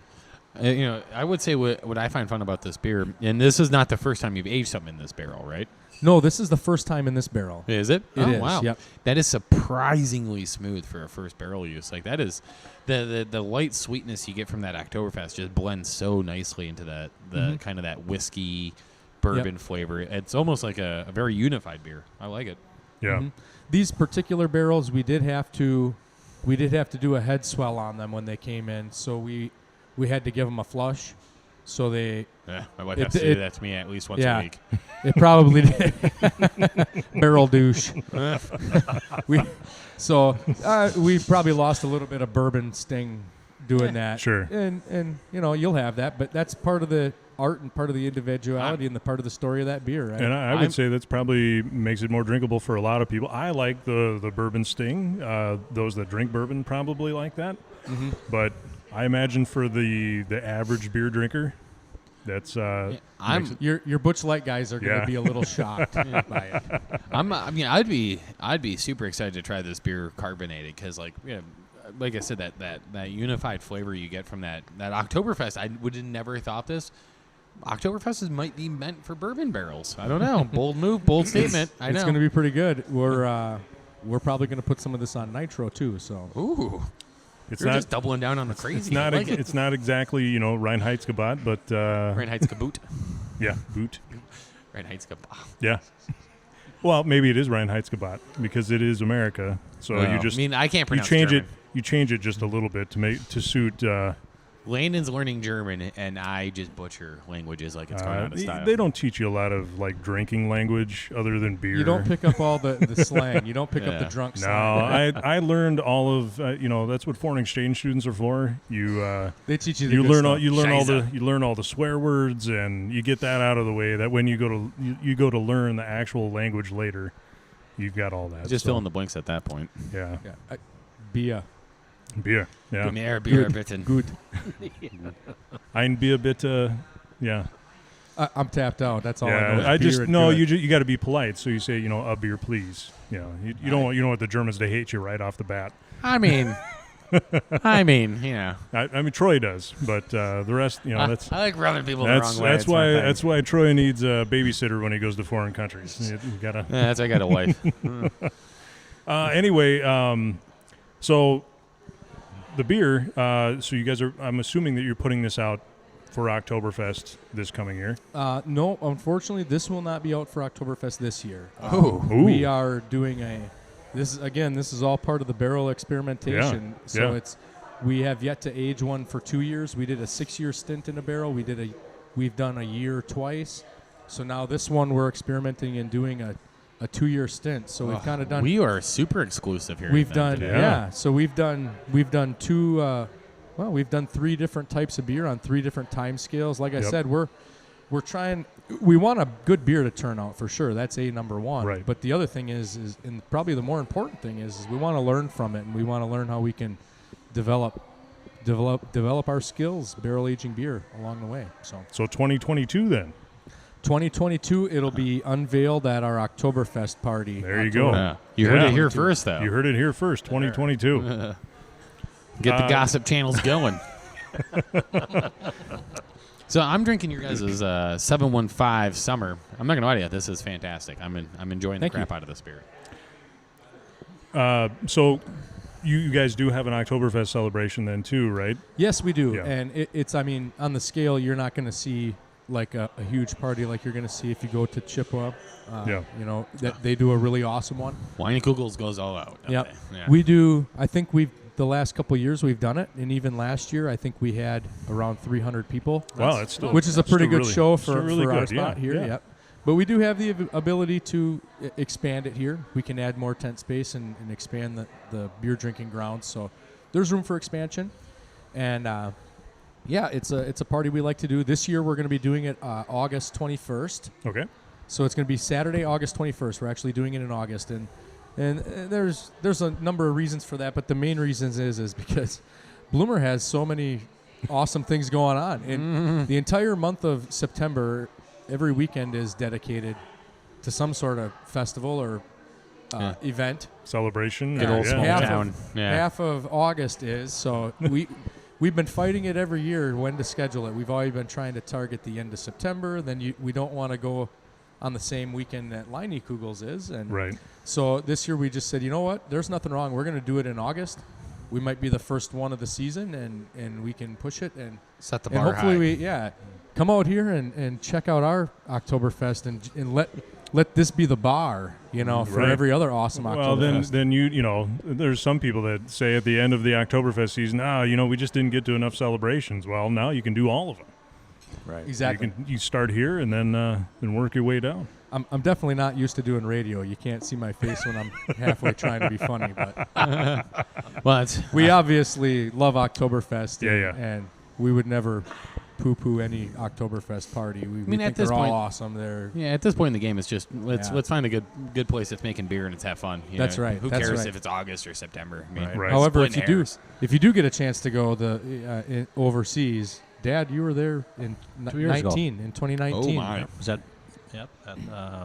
B: I would say what I find fun about this beer, and this is not the first time you've aged something in this barrel, right?
A: No, this is the first time in this barrel.
B: Is it?
A: It is,
B: Wow.
A: yep.
B: That is surprisingly smooth for a first barrel use. Like that is the light sweetness you get from that Oktoberfest just blends so nicely into the kind of that whiskey bourbon flavor. It's almost like a very unified beer. I like it.
C: Yeah.
A: Mm-hmm. These particular barrels, we did have to do a head swell on them when they came in, so we had to give them a flush. So they.
B: Yeah, my wife has to do that to me at least once a week.
A: It probably did. Barrel douche. we probably lost a little bit of bourbon sting doing that.
C: Sure.
A: And you'll have that, but that's part of the art and part of the individuality and the part of the story of that beer, right?
C: And I would say that's probably makes it more drinkable for a lot of people. I like the bourbon sting. Those that drink bourbon probably like that. Mm-hmm. But I imagine for the average beer drinker, that's
A: your Butch Light guys are going to be a little shocked by it.
B: I'd be super excited to try this beer carbonated because like I said, that unified flavor you get from that Oktoberfest. I would have never thought this. Oktoberfest might be meant for bourbon barrels. I don't know. Bold move, bold statement. I know.
A: It's going to be pretty good. We're probably going to put some of this on nitro too. So
B: ooh.
C: It's
B: You're
C: not
B: just doubling down on the crazy.
C: It's not. It's not exactly Reinheitsgebot, but
B: Reinheitsgebot.
C: Yeah, boot.
B: Reinheitsgebot.
C: Yeah. Well, maybe it is Reinheitsgebot because it is America. So you just.
B: I mean, I can't pronounce
C: you change
B: German.
C: You change it just a little bit to suit.
B: Landon's learning German, and I just butcher languages like it's going out of style.
C: They don't teach you a lot of like drinking language other than beer.
A: You don't pick up all the slang. You don't pick up the drunk slang.
C: No, I learned all of that's what foreign exchange students are for.
A: They teach you the
C: you
A: good
C: learn
A: stuff.
C: you learn all the swear words, and you get that out of the way. That when you go to learn the actual language later, you've got all that.
B: Just fill in the blanks at that point.
C: Yeah.
A: Beer.
C: Beer. Yeah.
B: Mehr
A: Good.
B: bitte.
A: Good.
C: Ein Bier bitte. Yeah.
A: I'm tapped out. That's all I know.
C: I just no. You got to be polite. So you say a beer, please. You don't want the Germans to hate you right off the bat.
B: I mean, I mean,
C: Troy does, but the rest, that's.
B: I like rubbing people the wrong way.
C: That's why Troy needs a babysitter when he goes to foreign countries. You gotta.
B: That's I got a wife.
C: Anyway, so the beer. So you guys are. I'm assuming that you're putting this out for Oktoberfest this coming year.
A: No, unfortunately, this will not be out for Oktoberfest this year.
C: We
A: are doing This is all part of the barrel experimentation.
C: Yeah.
A: So we have yet to age one for 2 years. We did a 6-year stint in a barrel. We've done a year twice. So now this one we're experimenting and doing a 2-year stint. So we've kind of done.
B: We are super exclusive here.
A: We've done So we've done two. We've done 3 different types of beer on 3 different time scales. Like I said, we're trying. We want a good beer to turn out for sure. That's number one.
C: Right.
A: But the other thing is and probably the more important thing is we want to learn from it, and we want to learn how we can develop our skills barrel aging beer along the way. So
C: 2022 then.
A: 2022, it'll be unveiled at our Oktoberfest party.
C: There you go.
B: Yeah. You heard it here first, though.
C: You heard it here first. 2022.
B: Get the gossip channels going. So I'm drinking your guys' 715 Summer. I'm not going to lie to you. This is fantastic. I'm enjoying the crap out of this beer.
C: So you guys do have an Oktoberfest celebration then too, right?
A: Yes, we do.
C: Yeah.
A: And it's on the scale, you're not going to see like a huge party like you're going to see if you go to Chippewa. They do a really awesome one.
B: Wine Kugels goes all out.
A: Yep.
B: Yeah.
A: We do. I think the last couple of years we've done it, and even last year I think we had around 300 people.
C: Wow, that's still
A: which is a pretty good
C: really,
A: show for
C: really
A: our
C: good.
A: spot here.
C: Yeah.
A: Yep. But we do have the ability to expand it here. We can add more tent space and expand the beer drinking grounds. So there's room for expansion, and it's a party we like to do. This year we're going to be doing it August 21st.
C: Okay.
A: So it's going to be Saturday, August 21st. We're actually doing it in August, and there's a number of reasons for that, but the main reasons is because Bloomer has so many awesome things going on. And the entire month of September, every weekend is dedicated to some sort of festival or event.
C: Celebration.
B: Good old small
A: half
B: town.
A: Of,
B: Yeah.
A: half of August is, so we've been fighting it every year when to schedule it. We've always been trying to target the end of September. Then we don't want to go on the same weekend that Leinie Kugels is. And
C: Right.
A: so this year we just said, you know what? There's nothing wrong. We're going to do it in August. We might be the first one of the season, and we can push it. And
B: Set the
A: and
B: bar
A: hopefully
B: high.
A: come out here and check out our Oktoberfest and let this be the bar, for
C: Right.
A: every other awesome Oktoberfest.
C: Well, then there's some people that say at the end of the Oktoberfest season, we just didn't get to enough celebrations. Well, now you can do all of them.
D: Right.
A: Exactly.
C: You start here and then work your way down.
A: I'm definitely not used to doing radio. You can't see my face when I'm halfway trying to be funny, but
B: Well, it's,
A: we obviously love Oktoberfest.
C: Yeah.
A: And we would never poo-poo any Oktoberfest party. We
B: at
A: think
B: this
A: they're all
B: point-
A: awesome. They're
B: at this point in the game, it's just let's
A: Yeah.
B: find a good place that's making beer and let's have fun.
A: That's right.
B: Who
A: That's
B: cares
A: right.
B: if it's August or September? I mean,
A: right.
C: Right.
A: However,
B: splitting
A: if you do get a chance to go overseas, Dad, you were there in
D: 2 years ago.
A: 2019.
B: Oh my!
D: Was at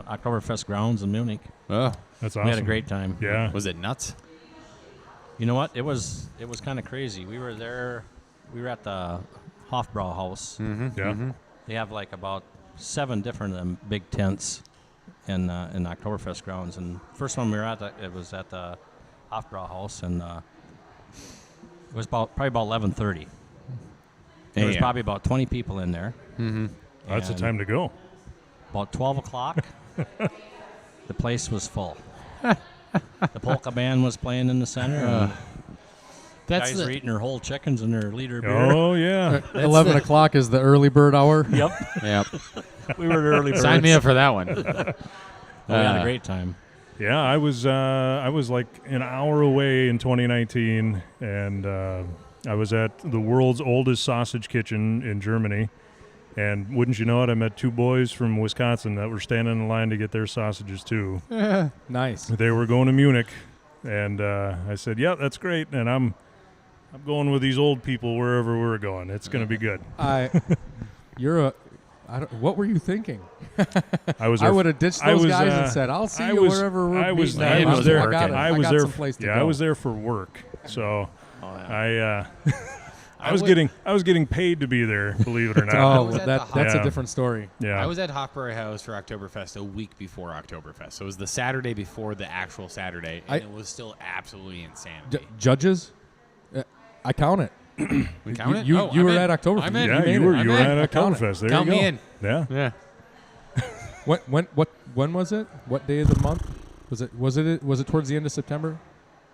D: Oktoberfest grounds in Munich.
B: Oh,
C: That's awesome.
D: We had a great time.
C: Yeah.
B: was it nuts?
D: You know what? It was kind of crazy. We were there. We were at the Hofbrauhaus.
C: Yeah.
D: They have like about 7 different big tents in Oktoberfest grounds. And first one we were at, it was at the Hofbrauhaus, and it was probably about 11:30. There was probably about 20 people in there.
B: Mm-hmm.
C: That's the
D: And
C: time to go.
D: About 12 o'clock, the place was full. The polka band was playing in the center. and
B: That's
D: guys were eating their whole chickens and their liter beer.
C: Oh, yeah.
A: 11 o'clock is the early bird hour.
D: Yep.
B: Yep.
D: We were the early birds.
B: Sign me up for that one.
D: We had a great time.
C: Yeah, I was like an hour away in 2019, and I was at the world's oldest sausage kitchen in Germany. And wouldn't you know it, I met 2 boys from Wisconsin that were standing in line to get their sausages too.
A: Nice.
C: They were going to Munich, and I said, "Yeah, that's great." And I'm going with these old people wherever we're going. It's going to be good.
A: What were you thinking?
C: I was.
A: I would have ditched those guys and said, "I'll see you wherever we're
C: I was
A: meeting."
C: I was there.
A: I got
C: there.
A: someplace to
C: Yeah,
A: go.
C: I was there for work. So I
B: I
C: was
B: would-
C: getting paid to be there. Believe it or not.
A: Oh,
B: was at
A: that's
B: the
C: Yeah.
A: a different story.
C: Yeah.
B: I was at Hofbrauer House for Oktoberfest a week before Oktoberfest. So it was the Saturday before the actual Saturday, and it was still absolutely insanity.
A: Judges, I count it.
B: We count it?
A: You
B: Oh,
A: were
B: I'm in.
A: at Oktoberfest.
B: I'm in.
C: Yeah,
A: made
C: you
A: it.
C: were
B: I'm in.
C: at
A: count it.
C: Oktoberfest. There
B: Count
C: you go.
B: me in.
C: Yeah.
B: Yeah.
A: When was it? What day of the month was it? Was it towards the end of September?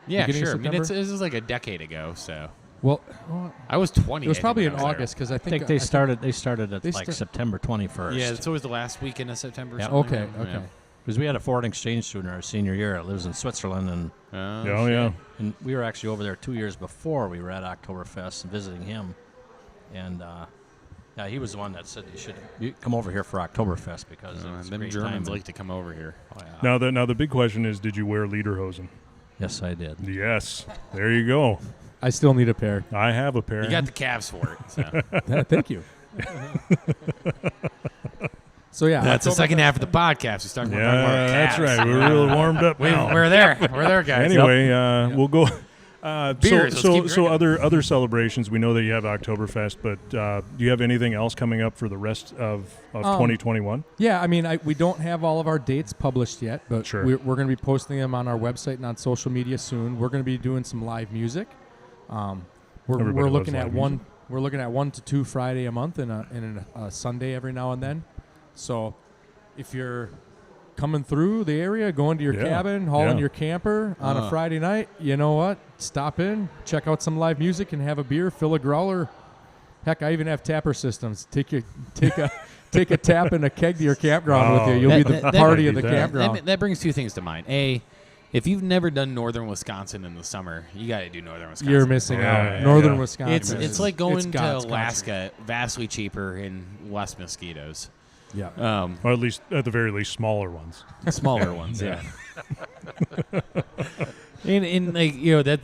B: Yeah,
A: Beginning of
B: sure. I mean,
A: September?
B: this is like a decade ago, so.
A: Well,
B: I was 20.
A: it was
B: I
A: probably in
B: think, when I was
A: August because I
D: I
A: think
D: think they started at
A: they
D: like
A: start-
D: September 21st.
B: there. Yeah, it's always the last weekend of September. or
D: Yep.
B: something
A: Okay,
B: like that.
A: okay.
D: Because we had a foreign exchange student our senior year that lives in Switzerland, and
B: Yeah.
C: Oh, yeah.
D: we were actually over there 2 years before we were at Oktoberfest and visiting him. And he was the one that said you come over here for Oktoberfest because it's a
B: Them
D: great
B: Germans
D: time.
B: like to come over here.
D: Oh, yeah.
C: Now the big question is, did you wear lederhosen?
D: Yes, I did.
C: Yes. There you go.
A: I still need a pair.
C: I have a pair.
B: You got the calves for it. So.
A: Thank you. So yeah,
B: That's the
A: Oktoberfest-
B: second half of the podcast. We start talking about
C: Yeah, that's
B: calves.
C: right. We're really warmed up now.
B: We're there. We're there, guys.
C: Anyway, we'll go.
B: Beers, let's keep
C: So
B: drinking.
C: other celebrations. We know that you have Oktoberfest, but do you have anything else coming up for the rest of 2021?
A: Yeah, I mean, we don't have all of our dates published yet, but
C: Sure.
A: we're going to be posting them on our website and on social media soon. We're going to be doing some live music. We're
C: Everybody
A: looking
C: loves
A: at
C: live music.
A: We're looking at 1 to 2 Friday a month and a Sunday every now and then. So if you're coming through the area, going to your
C: Yeah,
A: cabin, hauling
C: yeah.
A: your camper on a Friday night, you know what? Stop in, check out some live music, and have a beer, fill a growler. Heck, I even have tapper systems. Take a tap and a keg to your campground with you. You'll be the party of the
C: that.
A: campground.
B: That brings 2 things to mind. A, if you've never done northern Wisconsin in the summer, you got to do northern Wisconsin.
A: You're missing
C: Yeah,
A: out. Northern
C: yeah.
A: Wisconsin.
B: It's like going to
A: God's
B: Alaska, vastly cheaper and less mosquitoes.
A: country. Yeah.
C: Or at the very least, smaller ones.
B: Smaller ones, yeah. And like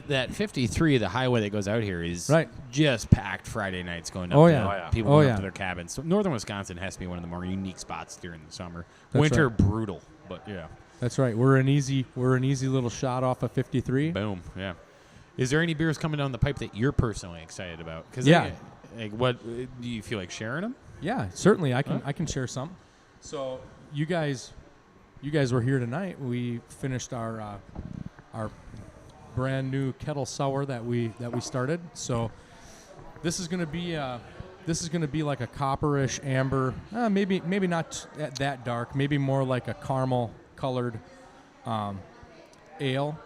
B: that 53, the highway that goes out here is
A: Right.
B: just packed Friday nights going up.
A: Oh,
B: to
A: yeah.
B: people
A: Oh,
B: going
A: yeah.
B: up to their cabins. So northern Wisconsin has to be one of the more unique spots during the summer.
A: That's
B: Winter
A: right.
B: brutal, but yeah.
A: That's right. We're an easy little shot off of 53.
B: Boom. Yeah. Is there any beers coming down the pipe that you're personally excited about? Cause
A: Yeah.
B: What do you feel like sharing them?
A: Yeah, certainly. I can share some. So you guys were here tonight. We finished our brand new kettle sour that we started. So this is gonna be like a copperish amber, maybe not that dark, maybe more like a caramel colored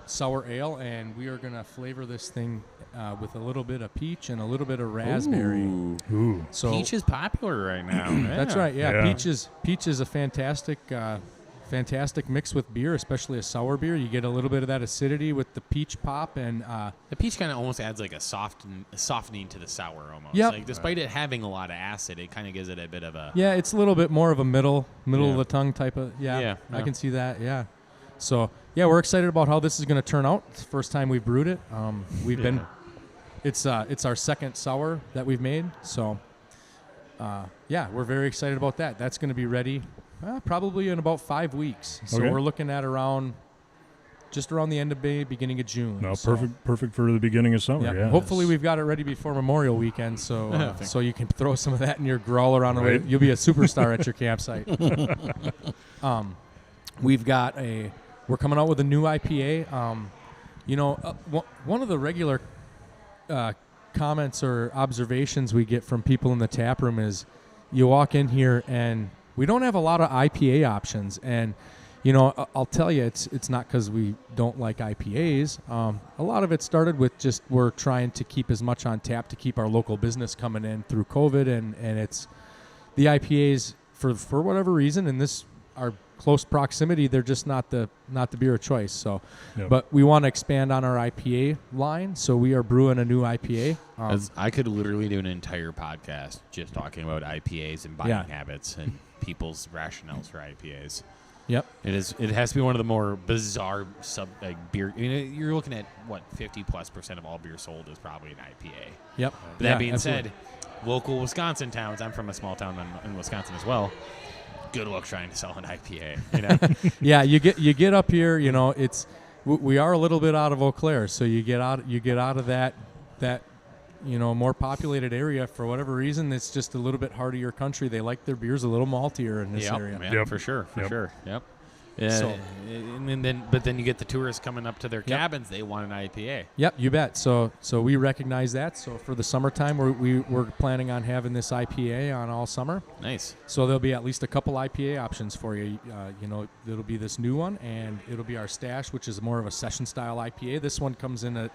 A: sour ale, and we are gonna flavor this thing with a little bit of peach and a little bit of raspberry.
C: Ooh.
A: So
B: Peach is popular right now.
A: that's right. Yeah,
C: Yeah.
A: peach is a fantastic mix with beer, especially a sour beer. You get a little bit of that acidity with the peach pop, and
B: The peach kind of almost adds like a softening to the sour almost.
A: Yep.
B: Like despite it having a lot of acid, it kind of gives it a bit of a.
A: yeah, it's a little bit more of a middle
B: Yeah.
A: of the tongue type of. Yeah,
B: Yeah,
A: I
B: yeah.
A: can see that. Yeah. So yeah, we're excited about how this is going to turn out. It's the first time we've brewed it. We've been. It's our second sour that we've made. So yeah, we're very excited about that. That's going to be ready probably in about 5 weeks. So
C: Okay.
A: we're looking at just around the end of May, beginning of June.
C: No,
A: So,
C: perfect for the beginning of summer. Yeah.
A: Hopefully we've got it ready before Memorial Weekend, so
B: Thank
A: so you can throw some of that in your growler on the way.
C: Right.
A: You'll be a superstar at your campsite. We're coming out with a new IPA. One of the regular comments or observations we get from people in the tap room is you walk in here and we don't have a lot of IPA options. And, I'll tell you, it's not because we don't like IPAs. A lot of it started with just we're trying to keep as much on tap to keep our local business coming in through COVID. And it's the IPAs, for whatever reason, in our close proximity, they're just not the beer of choice. So,
C: Yep.
A: but we want to expand on our IPA line, so we are brewing a new IPA.
B: I could literally do an entire podcast just talking about IPAs and buying
A: Yeah.
B: habits and people's rationales for IPAs.
A: Yep.
B: It has to be one of the more bizarre beer. You're looking at what 50+% of all beer sold is probably an IPA.
A: Yep.
B: But that being said, local Wisconsin towns. I'm from a small town in Wisconsin as well. Good luck trying to sell an IPA.
A: yeah, you get up here. We are a little bit out of Eau Claire, so you get out of that more populated area for whatever reason. It's just a little bit hardier country. They like their beers a little maltier in this area.
B: Yeah,
C: Yep.
B: for sure. Yep.
A: So-
B: But then you get the tourists coming up to their cabins. They want an IPA.
A: Yep, you bet. So we recognize that. So for the summertime, we're planning on having this IPA on all summer.
B: Nice.
A: So there'll be at least a couple IPA options for you. It'll be this new one, and it'll be our Stash, which is more of a session style IPA. This one comes in at,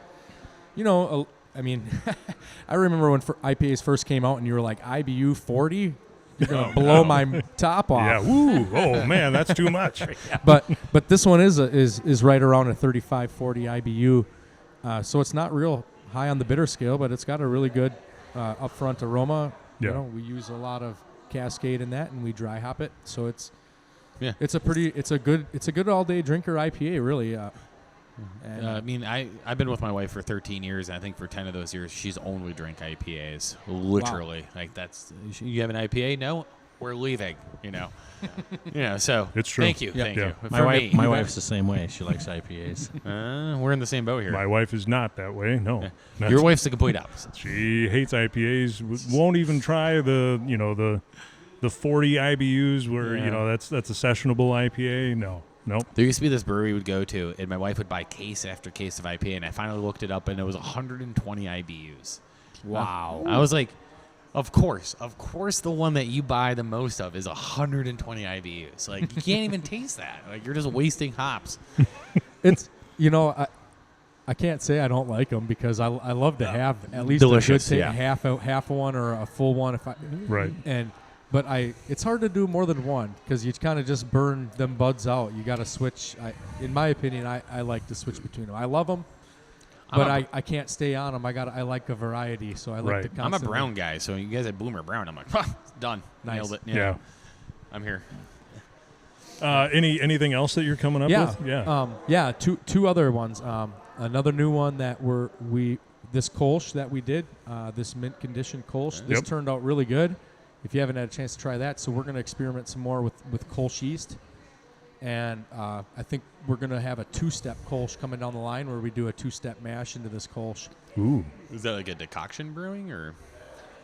A: I remember when IPAs first came out, and you were like, IBU 40. You're gonna blow my top off.
C: Yeah. Woo. Oh man, that's too much.
A: But this one is right around a 35, 40 IBU. So it's not real high on the bitter scale, but it's got a really good upfront aroma.
C: Yeah.
A: We use a lot of Cascade in that, and we dry hop it. So it's
B: Yeah.
A: it's a good all day drinker IPA, really. And
B: I've been with my wife for 13 years, and I think for 10 of those years, she's only drank IPAs. Literally. Like, you have an IPA? No? We're leaving, So
C: It's true.
B: Thank you.
A: Yeah.
B: Thank
C: Yeah.
B: you.
D: My wife's the same way. She likes IPAs.
B: We're in the same boat here.
C: My wife is not that way. No.
B: Yeah.
C: That's-
B: Your wife's the complete opposite.
C: She hates IPAs. Won't even try the 40 IBUs where
B: Yeah.
C: that's a sessionable IPA. No. Nope.
B: There used to be this brewery we'd go to, and my wife would buy case after case of IPA, and I finally looked it up, and it was 120 IBUs.
A: wow.
B: I was like, of course, the one that you buy the most of is 120 IBUs. Like, you can't even taste that. Like, you're just wasting hops.
A: It's I can't say I don't like them because I love to have at least
B: Delicious,
A: a good
B: yeah.
A: half a one or a full one
C: Right.
A: But it's hard to do more than one because you kind of just burn them buds out. You got to switch. In my opinion, I like to switch between them. I love them, but I can't stay on them. I like a variety, so I like
C: Right.
A: to
B: I'm a
A: constantly.
B: brown guy, so you guys had Bloomer Brown. I'm like, done.
A: Nice.
B: Nailed it.
C: Yeah.
B: I'm here.
C: Anything else that you're coming up with? Yeah.
A: Two other ones. Another new one that this Kolsch that we did, this mint condition Kolsch. This
C: Yep.
A: turned out really good. If you haven't had a chance to try that, so we're going to experiment some more with Kolsch yeast. And I think we're going to have a 2-step Kolsch coming down the line where we do a 2-step mash into this Kolsch.
C: Ooh.
B: Is that like a decoction brewing or?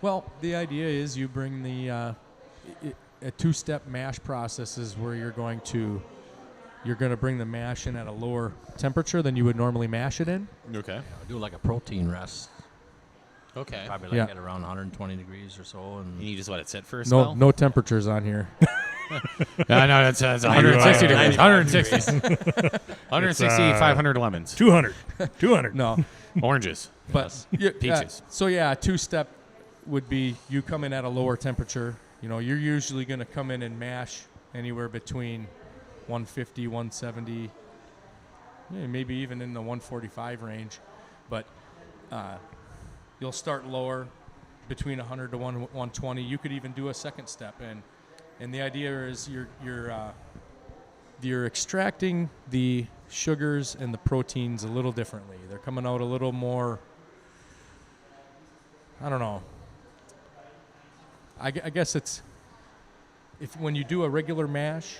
A: Well, the idea is you bring the a 2-step mash process is where you're going to bring the mash in at a lower temperature than you would normally mash it in.
B: Okay.
D: Do like a protein rest.
B: Okay.
D: Probably like at around 120 degrees or so. And
B: And you just let it sit for a
A: No,
B: spell?
A: no temperatures on here.
B: No, that's 160 degrees. 160. 160, 500 lemons.
C: 200. 200.
A: No,
B: Oranges.
A: but
B: Peaches.
A: So yeah, a 2-step would be you come in at a lower temperature. You know, you're usually going to come in and mash anywhere between 150, 170, maybe even in the 145 range. But you'll start lower, between 100 to 120. You could even do a second step, and the idea is you're extracting the sugars and the proteins a little differently. They're coming out a little more, I don't know. I guess it's, when you do a regular mash,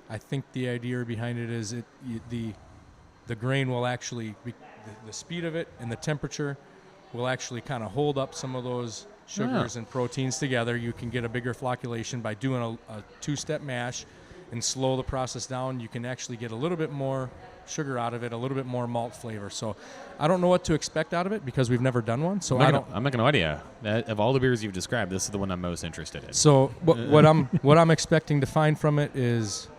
A: I think the idea behind it is the grain will actually, the speed of it and the temperature will actually kind of hold up some of those sugars and proteins together. You can get a bigger flocculation by doing a 2-step mash and slow the process down. You can actually get a little bit more sugar out of it, a little bit more malt flavor. So I don't know what to expect out of it because we've never done one. So
B: I'm not going to lie to you. Of all the beers you've described, this is the one I'm most interested in.
A: So what I'm expecting to find from it is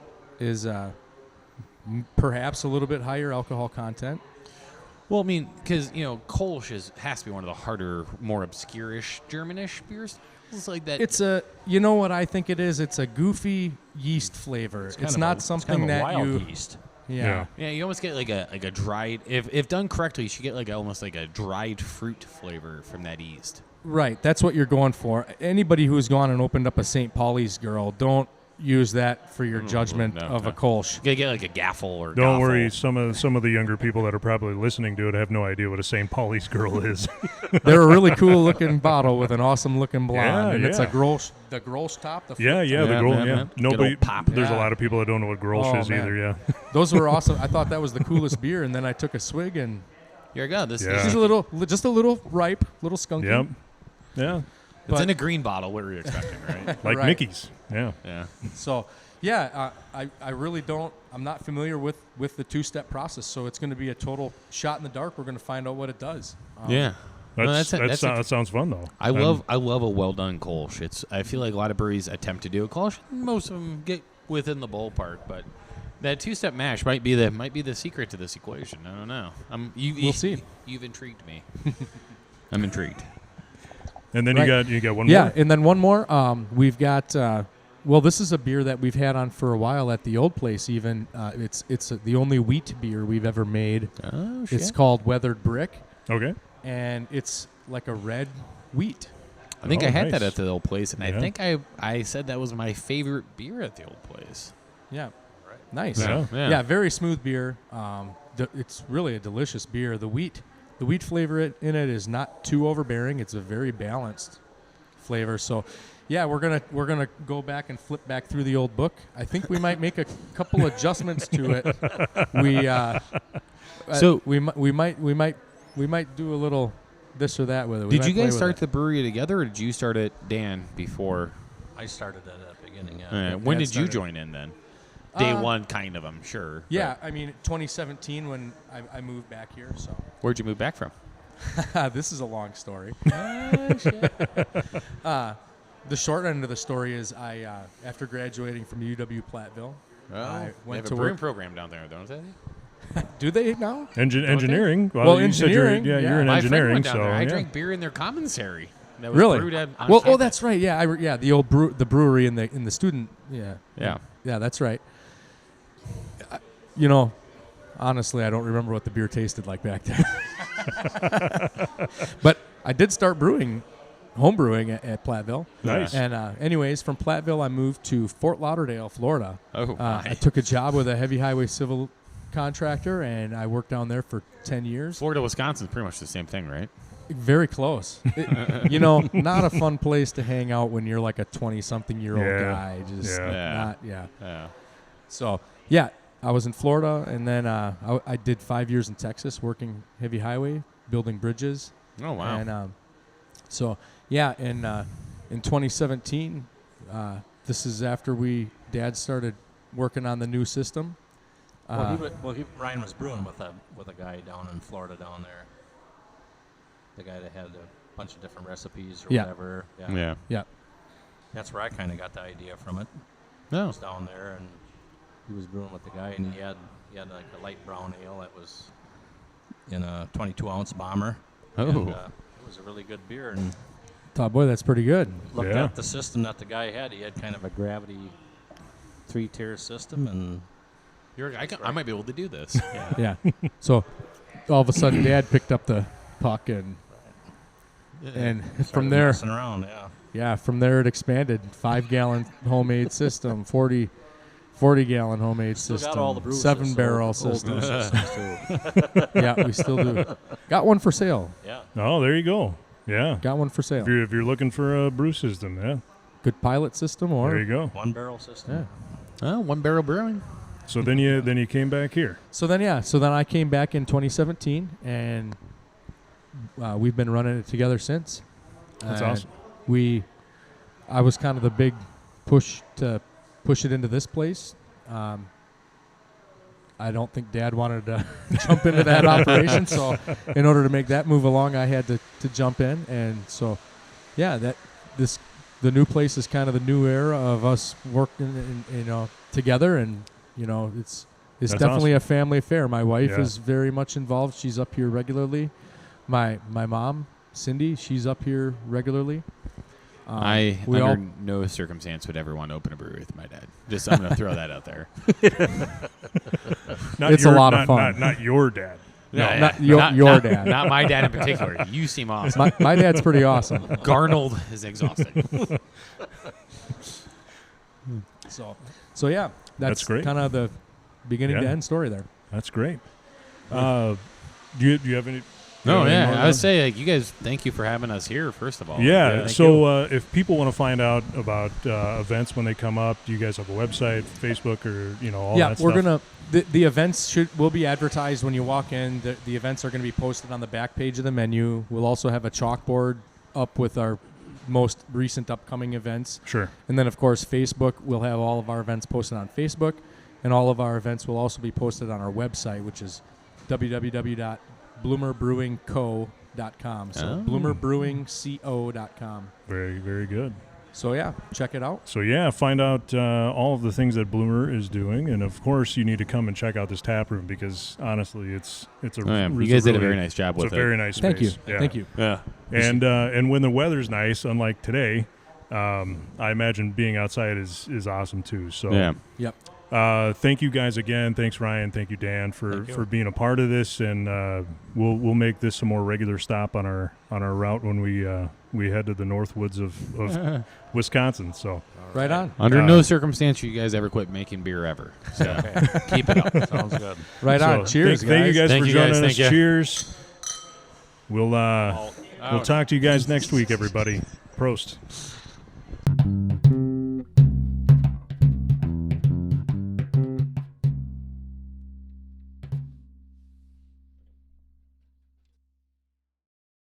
A: perhaps a little bit higher alcohol content.
B: Well, I mean, because, Kolsch has to be one of the harder, more obscure-ish, Germanish beers. It's like that.
A: It's you know what I think it is? It's a goofy yeast flavor. It's not something that
D: wild yeast.
A: Yeah.
B: Yeah, you almost get like a dried. If done correctly, you should get almost like a dried fruit flavor from that yeast.
A: Right. That's what you're going for. Anybody who's gone and opened up a St. Pauli's Girl, don't use that for your judgment of a Kolsch.
B: You gotta get like a gaffle or.
C: Don't
B: goffle.
C: worry, some of the younger people that are probably listening to it have no idea what a St. Pauli's Girl is.
A: They're a really cool looking bottle with an awesome looking blonde,
C: Yeah,
A: and it's
C: yeah.
A: a Grolsch, the Grolsch top. The
C: Yeah,
A: flip top.
C: the Grolsch.
B: man,
C: Yeah,
B: man.
C: nobody.
B: Good old pop.
C: There's a
A: Yeah.
C: lot of people that don't know what Grolsch
A: Oh,
C: is
A: man.
C: either. Yeah,
A: Those were awesome. I thought that was the coolest beer, and then I took a swig, and
B: Here you go. This
C: Yeah.
B: is
A: just a little ripe, little skunky.
C: yep, yeah,
B: It's
A: but-
B: in a green bottle. What were you expecting, right?
C: like
A: Right.
C: Mickey's. Yeah,
B: Yeah.
A: So, yeah, I really don't. I'm not familiar with the 2-step process, so it's going to be a total shot in the dark. We're going to find out what it does.
B: Yeah. No,
C: that sounds fun though.
B: I love a well done Kolsch. I feel like a lot of breweries attempt to do a Kolsch. Most of them get within the ballpark, but that 2-step mash might be the secret to this equation. I don't know.
A: We'll see.
B: You've intrigued me. I'm intrigued.
C: And then
A: Right.
C: you got one
A: Yeah,
C: more.
A: and then one more. We've got. Well, this is a beer that we've had on for a while at the old place. Even it's the only wheat beer we've ever made.
B: Oh shit!
A: It's called Weathered Brick,
C: Okay.
A: and it's like a red wheat.
B: I think
C: Oh,
B: I had
C: nice.
B: that at the old place, and I
C: Yeah.
B: think I said that was my favorite beer at the old place.
A: Yeah, nice.
C: Yeah.
B: Yeah.
A: Very smooth beer. It's really a delicious beer. The wheat flavor in it is not too overbearing. It's a very balanced flavor. So, yeah, we're gonna go back and flip back through the old book. I think we might make a couple adjustments to it. We might do a little this or that with it. We
B: Did
A: might
B: you
A: play
B: guys
A: with
B: start
A: it.
B: the brewery together, or did you start it, Dan, before?
D: I started at the beginning. Yeah.
B: When
A: Dad
B: did you
A: started.
B: join in then? Day
A: Uh,
B: one, kind of, I'm sure.
A: Yeah, I mean 2017 when I moved back here. So
B: But where'd you move back from?
A: this is a long story. The short end of the story is I after graduating from UW Platteville, I
B: They
A: went
B: have
A: to
B: a brewing
A: work.
B: program down there, don't they?
A: Do they now?
C: Engineering.
A: Well,
C: you said you're
A: engineering, yeah.
C: you're in
B: My friend
C: engineering,
B: went down
C: so
B: there. I
C: yeah.
B: drank beer in their commissary. That was
A: Really?
B: brewed on
A: Well,
B: campus.
A: that's right. Yeah, the old the brewery in the student. Yeah.
B: Yeah.
A: Yeah, that's right. Honestly, I don't remember what the beer tasted like back then. But I did start home brewing at Platteville.
C: Nice.
A: And anyways, from Platteville, I moved to Fort Lauderdale, Florida.
B: Oh,
A: I took a job with a heavy highway civil contractor, and I worked down there for 10 years.
B: Florida, Wisconsin's pretty much the same thing, right?
A: Very close. Not a fun place to hang out when you're like a 20-something-year-old
C: Yeah.
A: guy. Just
C: Yeah.
A: not, yeah.
B: Yeah.
A: So, Yeah, I was in Florida, and then I did 5 years in Texas working heavy highway, building bridges.
B: Oh, wow.
A: And so, yeah, in 2017, this is after Dad started working on the new system.
D: Ryan was brewing with a guy down in Florida down there. The guy that had a bunch of different recipes or
A: Yeah.
D: whatever.
B: Yeah.
A: Yeah.
D: That's where I kind of got the idea from it. I
B: No.
D: was down there, and he was brewing with the guy, and he had like a light brown ale that was in a 22-ounce bomber.
B: Oh.
D: And, it was a really good beer, and
A: Thought, boy, that's pretty good.
D: looked
C: Yeah.
D: at the system that the guy had. He had kind of a gravity 3-tier system, and
B: I might be able to do this.
A: Yeah. So all of a sudden, Dad picked up the puck, and from
D: started
A: there,
D: messing around. Yeah.
A: from there it expanded. 5-gallon homemade system, 40-gallon homemade
D: Still
A: system,
D: got all the brew
A: 7-barrel
D: systems, old
A: system.
D: brew systems too.
A: Yeah, we still do. Got one for sale.
D: Yeah.
C: Oh, there you go. Yeah.
A: Got one for sale.
C: If you're looking for a brew system, yeah,
A: Good pilot system, or
C: there you go.
D: 1-barrel system.
A: yeah.
B: Oh, One Barrel Brewing.
C: So then you came back here.
A: So then I came back in 2017, and we've been running it together since.
C: That's
A: And
C: awesome.
A: I was kind of the big push to push it into this place. I don't think Dad wanted to jump into that operation, so in order to make that move along, I had to jump in, and so yeah, the new place is kind of the new era of us working, together, and it's
C: That's
A: definitely
C: awesome.
A: a family affair. My wife
C: Yeah.
A: is very much involved. She's up here regularly. My mom, Cindy, she's up here regularly.
B: I,
A: we
B: under
A: all
B: no circumstance, would ever want to open a brewery with my dad. I'm going to throw that out there.
C: Not
A: It's a lot of fun.
C: Not your dad.
A: No, not your dad.
B: Not my dad in particular. You seem awesome.
A: my dad's pretty awesome.
B: Garnold is exhausted.
A: So yeah,
C: That's great.
A: kind of the beginning to
C: Yeah.
A: end story there.
C: That's great. Do you have any?
B: No,
C: any
B: yeah.
C: more,
B: I would say, you guys, thank you for having us here, first of all.
C: Yeah.
A: thank
C: So if people want to find out about events when they come up, do you guys have a website, Facebook, or all
A: Yeah,
C: that
A: we're
C: stuff?
A: gonna the events will be advertised when you walk in. The events are going to be posted on the back page of the menu. We'll also have a chalkboard up with our most recent upcoming events,
C: Sure.
A: and then of course Facebook. We'll have all of our events posted on Facebook, and all of our events will also be posted on our website, which is www.bloomerbrewingco.com. So
B: Oh.
A: bloomerbrewingco.com.
C: Very, very good.
A: So yeah, check it out.
C: So yeah, find out all of the things that Bloomer is doing, and of course you need to come and check out this tap room because honestly, it's a
B: You guys did a very nice job
C: It's
B: with
C: a
B: it.
C: very nice
A: Thank you.
C: space. Yeah.
A: Thank you.
B: Yeah.
C: And when the weather's nice, unlike today, I imagine being outside is awesome too. So
B: Yeah.
A: Yep.
C: thank you guys again. Thanks Ryan. Thank you Dan for being a part of this, and we'll make this a more regular stop on our route when we head to the north woods of Wisconsin. So
A: Right on.
B: Under no circumstance should you guys ever quit making beer ever. So keep it up.
D: Sounds good.
A: Right on.
C: so
A: Cheers,
C: thank you guys
B: Thank
C: for
B: you, guys.
C: joining us.
B: Thank you.
C: Cheers. We'll talk to you guys next week, everybody. Prost.